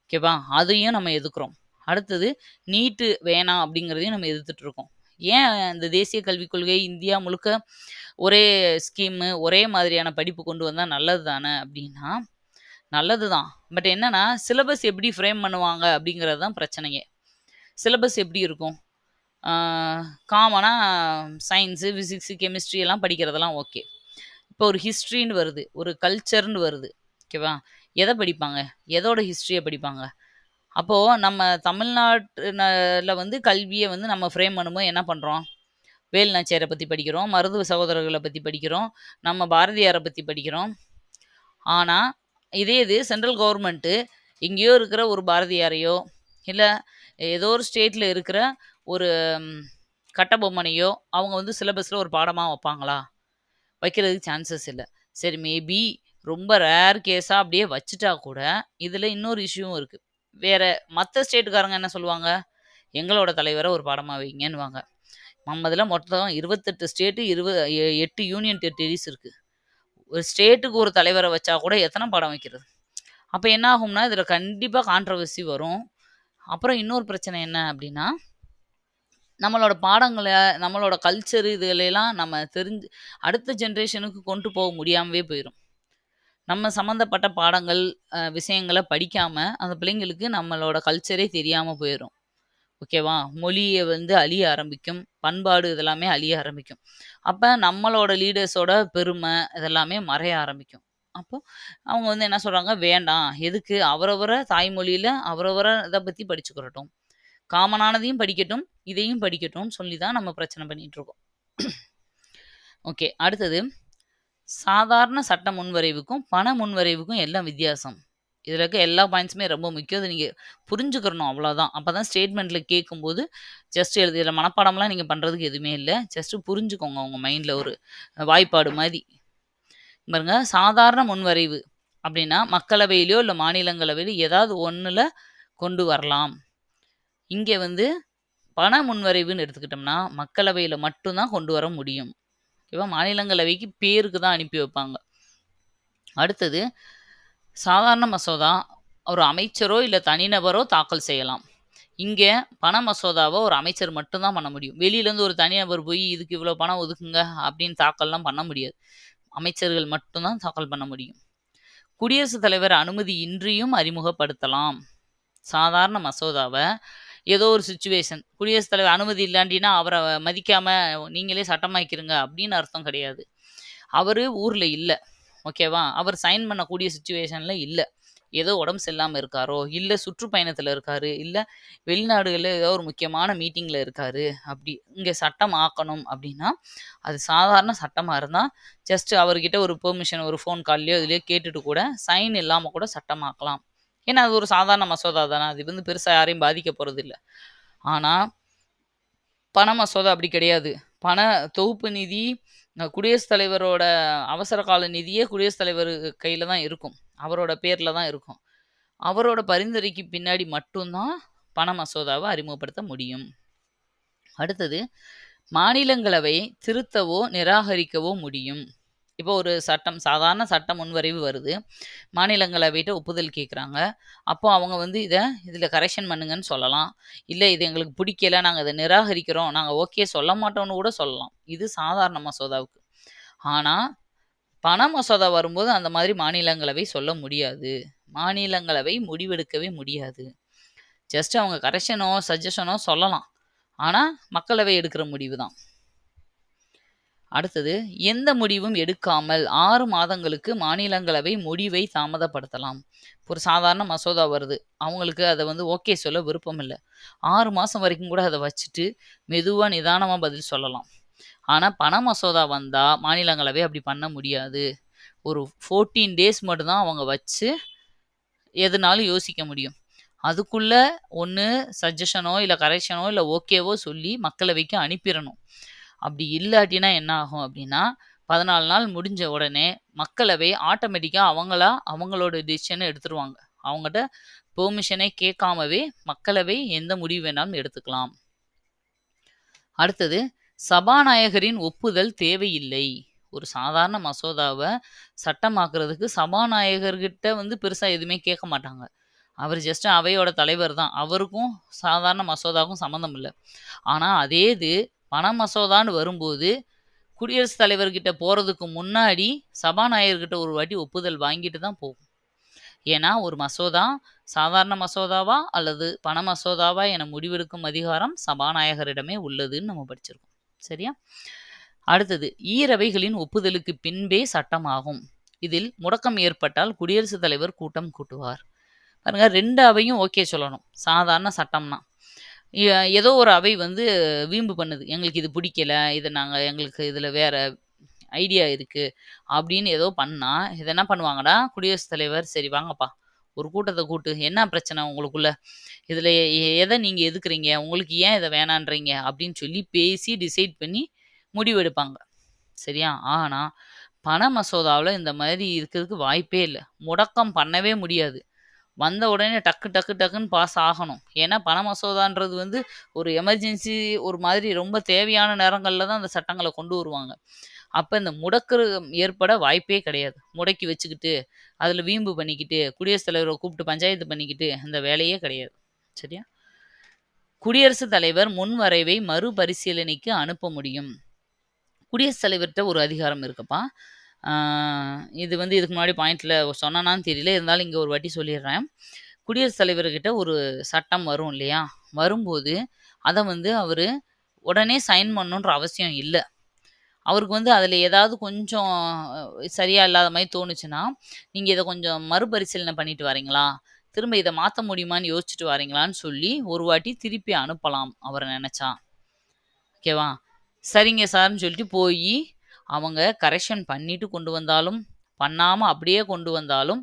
[SPEAKER 1] ஓகேவா? அதையும் நம்ம எதிர்க்கிறோம். அடுத்தது நீட்டு வேணாம் அப்படிங்கிறதையும் நம்ம எதிர்த்துட்டு இருக்கோம். ஏன் இந்த தேசிய கல்விக் கொள்கை இந்தியா முழுக்க ஒரே ஸ்கீமு, ஒரே மாதிரியான படிப்பு கொண்டு வந்தா நல்லது தானே அப்படின்னா, நல்லது தான். பட் என்னன்னா, சிலபஸ் எப்படி ஃப்ரேம் பண்ணுவாங்க அப்படிங்கிறது தான் பிரச்சனையே. சிலபஸ் எப்படி இருக்கும்? காமனா சயின்ஸு, ஃபிசிக்ஸு, கெமிஸ்ட்ரி எல்லாம் படிக்கிறதெல்லாம் ஓகே. இப்போ ஒரு ஹிஸ்ட்ரின்னு வருது, ஒரு கல்ச்சர்ன்னு வருது. ஓகேவா? எதை படிப்பாங்க? எதோட ஹிஸ்ட்ரியை படிப்பாங்க? அப்போது நம்ம தமிழ்நாட்டுல வந்து கல்வியை வந்து நம்ம ஃப்ரேம் பண்ணும்போது என்ன பண்ணுறோம்? வேலு நாச்சியாரை பற்றி படிக்கிறோம், மருதுவ சகோதரர்களை பற்றி படிக்கிறோம், நம்ம பாரதியாரை பற்றி படிக்கிறோம். ஆனால் இதே இது சென்ட்ரல் கவர்மெண்ட்டு எங்கேயோ இருக்கிற ஒரு பாரதியாரையோ இல்லை ஏதோ ஒரு ஸ்டேட்டில் இருக்கிற ஒரு கட்டபொம்மனையோ அவங்க வந்து சிலபஸில் ஒரு பாடமாக வைப்பாங்களா? வைக்கிறதுக்கு சான்சஸ் இல்லை. சரி, மேபி ரொம்ப ரேர் கேஸாக அப்படியே வச்சுட்டா கூட இதில் இன்னொரு இஷ்யூவும் இருக்குது. வேறு மற்ற ஸ்டேட்டுக்காரங்க என்ன சொல்லுவாங்க? எங்களோட தலைவரை ஒரு பாடமாக வைங்கன்னுவாங்க. நம்ம இதில் மொத்தம் 28 ஸ்டேட்டு 8 யூனியன் டெரிட்டரிஸ் இருக்குது. ஒரு ஸ்டேட்டுக்கு ஒரு தலைவரை வச்சா கூட எத்தனை பாடம் வைக்கிறது? அப்போ என்ன ஆகும்னா இதில் கண்டிப்பாக கான்ட்ரவர்சி வரும். அப்புறம் இன்னொரு பிரச்சனை என்ன அப்படின்னா, நம்மளோட பாடங்களை, நம்மளோட கல்ச்சரு இதுகளெல்லாம் நம்ம தெரிஞ்சு அடுத்த ஜென்ரேஷனுக்கு கொண்டு போக முடியாமவே போயிடும். நம்ம சம்மந்தப்பட்ட பாடங்கள், விஷயங்களை படிக்காமல் அந்த பிள்ளைங்களுக்கு நம்மளோட கல்ச்சரே தெரியாமல் போயிடும். ஓகேவா? மொழியை வந்து அழிய ஆரம்பிக்கும், பண்பாடு இதெல்லாமே அழிய ஆரம்பிக்கும். அப்போ நம்மளோட லீடர்ஸோட பெருமை இதெல்லாமே மறைய ஆரம்பிக்கும். அப்போ அவங்க வந்து என்ன சொல்கிறாங்க, வேண்டாம், எதுக்கு அவரவரை தாய்மொழியில் அவரவரை இதை பற்றி படிச்சுக்கிறட்டும், காமனானதையும் படிக்கட்டும், இதையும் படிக்கட்டும்னு சொல்லி தான் நம்ம பிரச்சனை பண்ணிகிட்ருக்கோம். ஓகே, அடுத்தது சாதாரண சட்ட முன்வரைவுக்கும் பண முன்வரைவுக்கும் எல்லாம் வித்தியாசம். இதில் இருக்க எல்லா பாயிண்ட்ஸுமே ரொம்ப முக்கியம். அதை நீங்கள் புரிஞ்சுக்கிறணும், அவ்வளோதான். அப்போ தான் ஸ்டேட்மெண்ட்டில் கேட்கும்போது ஜஸ்ட் எழுதி இதில் மனப்பாடம்லாம் நீங்கள் பண்ணுறதுக்கு எதுவுமே இல்லை. ஜஸ்ட்டு புரிஞ்சுக்கோங்க உங்கள் மைண்டில் ஒரு வாய்ப்பாடு மாதிரி. பாருங்க, சாதாரண முன்வரைவு அப்படின்னா மக்களவையிலையோ இல்லை மாநிலங்களவையிலோ ஏதாவது ஒன்றில் கொண்டு வரலாம். இங்கே வந்து பண முன்வரைவுன்னு எடுத்துக்கிட்டோம்னா மக்களவையில் மட்டும்தான் கொண்டு வர முடியும். ஓகேவா? மாநிலங்களவைக்கு பேருக்கு தான் அனுப்பி வைப்பாங்க. அடுத்தது சாதாரண மசோதா ஒரு அமைச்சரோ இல்லை தனிநபரோ தாக்கல் செய்யலாம். இங்கே பண மசோதாவை ஒரு அமைச்சர் மட்டும்தான் பண்ண முடியும். வெளியிலேருந்து ஒரு தனிநபர் போய் இதுக்கு இவ்வளோ பணம் ஒதுக்குங்க அப்படின்னு தாக்கல்லாம் பண்ண முடியாது. அமைச்சர்கள் மட்டும்தான் தாக்கல் பண்ண முடியும். குடியரசுத் தலைவர் அனுமதி இன்றியும் அறிமுகப்படுத்தலாம். சாதாரண மசோதாவை ஏதோ ஒரு சுச்சுவேஷன், குடியரசுத் தலைவர் அனுமதி இல்லாண்டினா அவரை மதிக்காமல் நீங்களே சட்டமாக்கிருங்க அப்படின்னு அர்த்தம் கிடையாது. அவர் ஊரில் இல்லை, ஓகேவா? அவர் சைன் பண்ணக்கூடிய சுச்சுவேஷனில் இல்லை, ஏதோ உடம்பு சரியில்லாமல் இருக்காரோ, இல்லை சுற்றுப்பயணத்தில் இருக்காரு, இல்லை வெளிநாடுகளில் ஏதோ ஒரு முக்கியமான மீட்டிங்கில் இருக்காரு, அப்படி இங்கே சட்டம் ஆக்கணும் அப்படின்னா அது சாதாரண சட்டமாக இருந்தால் ஜஸ்ட் அவர்கிட்ட ஒரு பெர்மிஷன் ஒரு ஃபோன் கால்லையோ இதுலையோ கேட்டுட்டு கூட சைன் இல்லாமல் கூட சட்டமாக்கலாம். ஏன்னா அது ஒரு சாதாரண மசோதா தானே, அது வந்து பெருசாக யாரையும் பாதிக்க போகிறது இல்லை. ஆனால் பண மசோதா அப்படி கிடையாது. பண தொகுப்பு நிதி குடியரசுத் தலைவரோட அவசர கால நிதியே குடியரசுத் தலைவர் கையில் தான் இருக்கும், அவரோட பேரில் தான் இருக்கும். அவரோட பரிந்துரைக்கு பின்னாடி மட்டும்தான் பண மசோதாவை அறிமுகப்படுத்த முடியும். அடுத்தது மாநிலங்களவை திருத்தவோ நிராகரிக்கவோ முடியும். இப்போ ஒரு சட்டம், சாதாரண சட்ட முன்வரைவு வருது, மாநிலங்களவைகிட்ட ஒப்புதல் கேட்குறாங்க. அப்போ அவங்க வந்து இதில் கரெக்ஷன் பண்ணுங்கன்னு சொல்லலாம். இல்லை இது எங்களுக்கு பிடிக்கல, நாங்கள் இதை நிராகரிக்கிறோம், நாங்கள் ஓகே சொல்ல மாட்டோம்னு கூட சொல்லலாம். இது சாதாரண மசோதாவுக்கு. ஆனால் பண மசோதா வரும்போது அந்த மாதிரி மாநிலங்களவை சொல்ல முடியாது. மாநிலங்களவை முடிவெடுக்கவே முடியாது. ஜஸ்ட் அவங்க கரெக்ஷனோ சஜஷனோ சொல்லலாம், ஆனால் மக்களவை எடுக்கிற முடிவு தான். அடுத்தது எந்த முடிவும் எடுக்காமல் 6 மாதங்களுக்கு மாநிலங்களவை முடிவை தாமதப்படுத்தலாம். ஒரு சாதாரண மசோதா வருது, அவங்களுக்கு அதை வந்து ஓகே சொல்ல விருப்பம் இல்லை, 6 மாதம் வரைக்கும் கூட அதை வச்சுட்டு மெதுவாக நிதானமாக பதில் சொல்லலாம். ஆனால் பண மசோதா வந்தால் மாநிலங்களவை அப்படி பண்ண முடியாது. ஒரு 14 டேஸ் மட்டும்தான் அவங்க வச்சு எதுனாலும் யோசிக்க முடியும். அதுக்குள்ள ஒண்ணு சஜஷனோ, இல்ல கரெக்ஷனோ, இல்ல ஓகேவோ சொல்லி மக்களவைக்கு அனுப்பிறணும். அப்படி இல்லாட்டினா என்ன ஆகும் அப்படின்னா, 14 நாள் முடிஞ்ச உடனே மக்களவை ஆட்டோமேட்டிக்கா அவங்களோட டிசிஷன எடுத்துருவாங்க. அவங்கட்ட பெர்மிஷனே கேட்காமவே மக்களவை எந்த முடிவு வேணாலும் எடுத்துக்கலாம். அடுத்தது, சபாநாயகரின் ஒப்புதல் தேவையில்லை. ஒரு சாதாரண மசோதாவ சட்டமாக்குறதுக்கு சபாநாயகர்கிட்ட வந்து பெருசா எதுவுமே கேட்க மாட்டாங்க. அவர் ஜஸ்ட் அவையோட தலைவர் தான். அவருக்கும் சாதாரண மசோதாவுக்கும் சம்மந்தம் இல்ல. ஆனா அதே இது பண மசோதான்னு வரும்போது, குடியரசுத் தலைவர்கிட்ட போறதுக்கு முன்னாடி சபாநாயகர்கிட்ட ஒரு வாட்டி ஒப்புதல் வாங்கிட்டு தான் போகும். ஏன்னா ஒரு மசோதா சாதாரண மசோதாவா அல்லது பண மசோதாவா என முடிவெடுக்கும் அதிகாரம் சபாநாயகரிடமே உள்ளதுன்னு நம்ம படிச்சிருக்கோம். சரியா? அடுத்தது, ஈரவைகளின் ஒப்புதலுக்கு பின்பே சட்டமாகும். இதில் முடக்கம் ஏற்பட்டால் குடியரசுத் தலைவர் கூட்டம் கூட்டுவார். பாருங்க, 2 அவையும் ஓகே சொல்லணும். சாதாரண சட்டம்னா. ஏதோ ஒரு அவை வந்து வீம்பு பண்ணுது. எங்களுக்கு இது பிடிக்கல, எங்களுக்கு இதுல வேற ஐடியா இருக்கு அப்படின்னு ஏதோ பண்ணா, இதை என்ன பண்ணுவாங்கடா குடியரசுத் தலைவர், சரி வாங்கப்பா ஒரு கூட்டத்தை கூட்டு, என்ன பிரச்சனை உங்களுக்குள்ள, இதுல எதை நீங்க எதுக்குறீங்க, உங்களுக்கு ஏன் இதை வேணான்றீங்க அப்படின்னு சொல்லி பேசி டிசைட் பண்ணி முடிவெடுப்பாங்க. சரியா? ஆனா பண மசோதாவில் இந்த மாதிரி இருக்கிறதுக்கு வாய்ப்பே இல்லை. முடக்கம் பண்ணவே முடியாது. வந்த உடனே டக்கு டக்கு டக்குன்னு பாஸ் ஆகணும். ஏன்னா பண மசோதான்றது வந்து ஒரு எமர்ஜென்சி, ஒரு மாதிரி ரொம்ப தேவையான நேரங்களில் தான் அந்த சட்டங்களை கொண்டு வருவாங்க. அப்போ இந்த முடக்கு ஏற்பட வாய்ப்பே கிடையாது. முடக்கி வச்சுக்கிட்டு அதில் வீம்பு பண்ணிக்கிட்டு குடியரசுத் தலைவரை கூப்பிட்டு பஞ்சாயத்து பண்ணிக்கிட்டு இந்த வேலையே கிடையாது. சரியா? குடியரசுத் தலைவர் முன்வரைவை மறுபரிசீலனைக்கு அனுப்ப முடியும். குடியரசுத் தலைவர்கிட்ட ஒரு அதிகாரம் இருக்குப்பா. இது வந்து இதுக்கு முன்னாடி பாயிண்ட்ல சொன்னான்னு தெரியல, இருந்தாலும் இங்கே ஒரு வாட்டி சொல்லிடுறேன். குடியரசுத் தலைவர்கிட்ட ஒரு சட்டம் வரும் இல்லையா? வரும்போது அதை வந்து அவர் உடனே சைன் பண்ணணுன்ற அவசியம் இல்லை. அவருக்கு வந்து அதில் ஏதாவது கொஞ்சம் சரியா இல்லாத மாதிரி தோணுச்சுன்னா, நீங்கள் இதை கொஞ்சம் மறுபரிசீலனை பண்ணிட்டு வரீங்களா, திரும்ப இதை மாற்ற முடியுமான்னு யோசிச்சுட்டு வரீங்களான்னு சொல்லி ஒரு வாட்டி திருப்பி அனுப்பலாம் அவரை நினச்சா. ஓகேவா? சரிங்க சார்ன்னு சொல்லிட்டு போய் அவங்க கரெக்ஷன் பண்ணிட்டு கொண்டு வந்தாலும், பண்ணாமல் அப்படியே கொண்டு வந்தாலும்,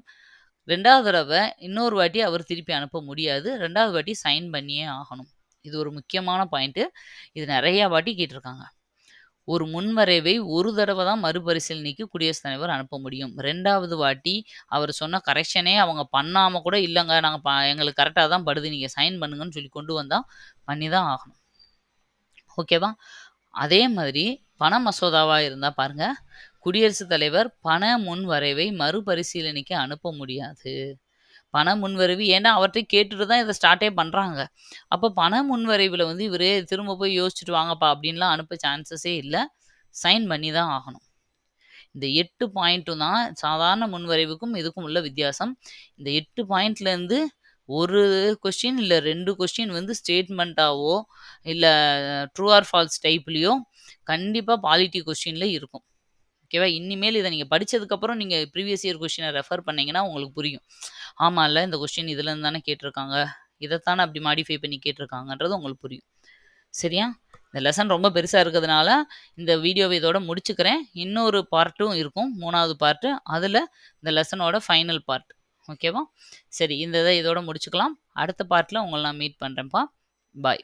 [SPEAKER 1] 2வது தடவை இன்னொரு வாட்டி அவர் திருப்பி அனுப்ப முடியாது. 2வது வாட்டி சைன் பண்ணியே ஆகணும். இது ஒரு முக்கியமான பாயிண்ட்டு. இது நிறையா வாட்டி கேட்டிருக்காங்க. ஒரு முன்வரைவை ஒரு தடவை தான் மறுபரிசீலனைக்கு குடியரசுத் தலைவர் அனுப்ப முடியும். 2வது வாட்டி அவர் சொன்ன கரெக்ஷனே அவங்க பண்ணாமல் கூட, இல்லைங்க நாங்கள் எங்களுக்கு கரெக்டாக தான் படுது, நீங்கள் சைன் பண்ணுங்கன்னு சொல்லி கொண்டு வந்தால் பண்ணி தான் ஆகணும். ஓகேவா? அதே மாதிரி பண மசோதாவாக இருந்தால் பாருங்க, குடியரசுத் தலைவர் பண முன்வரைவை மறுபரிசீலனைக்கு அனுப்ப முடியாது. பண முன்வரைவு, ஏன்னா அவர்கிட்ட கேட்டுட்டு தான் இதை ஸ்டார்ட்டே பண்ணுறாங்க. அப்போ பண முன்வரைவில் வந்து இவர் திரும்ப போய் யோசிச்சுட்டு வாங்கப்பா அப்படின்லாம் அனுப்ப சான்சஸே இல்லை. சைன் பண்ணி தான் ஆகணும். இந்த 8 பாயிண்ட்டும் தான் சாதாரண முன்வரைவுக்கும் இதுக்கும் உள்ள வித்தியாசம். இந்த 8 பாயிண்ட்லேருந்து ஒரு கொஸ்டின் இல்லை 2 கொஸ்டின் வந்து ஸ்டேட்மெண்ட்டாவோ இல்லை ட்ரூ ஆர் ஃபால்ஸ் டைப்லேயோ கண்டிப்பாக பாலிட்டி கொஸ்டினில் இருக்கும். ஓகேவா? இனிமேல் இதை நீங்கள் படித்ததுக்கப்புறம் நீங்கள் ப்ரீவியஸ் இயர் கொஸ்டினை ரெஃபர் பண்ணிங்கன்னா உங்களுக்கு புரியும். ஆமாம், இல்லை இந்த கொஸ்டின் இதுலேருந்து தானே கேட்டிருக்காங்க, இதைத்தானே அப்படி மாடிஃபை பண்ணி கேட்டிருக்காங்கன்றது உங்களுக்கு புரியும். சரியா? இந்த லெசன் ரொம்ப பெருசாக இருக்கிறதுனால இந்த வீடியோவை இதோட முடிச்சுக்கிறேன். இன்னொரு பார்ட்டும் இருக்கும், 3வது பார்ட்டு. அதில் இந்த லெசனோட ஃபைனல் பார்ட். ஓகேவா? சரி, இந்த இதை இதோட முடிச்சுக்கலாம். அடுத்த பார்ட்டில் உங்களை நான் மீட் பண்ணுறேன்ப்பா. பாய்.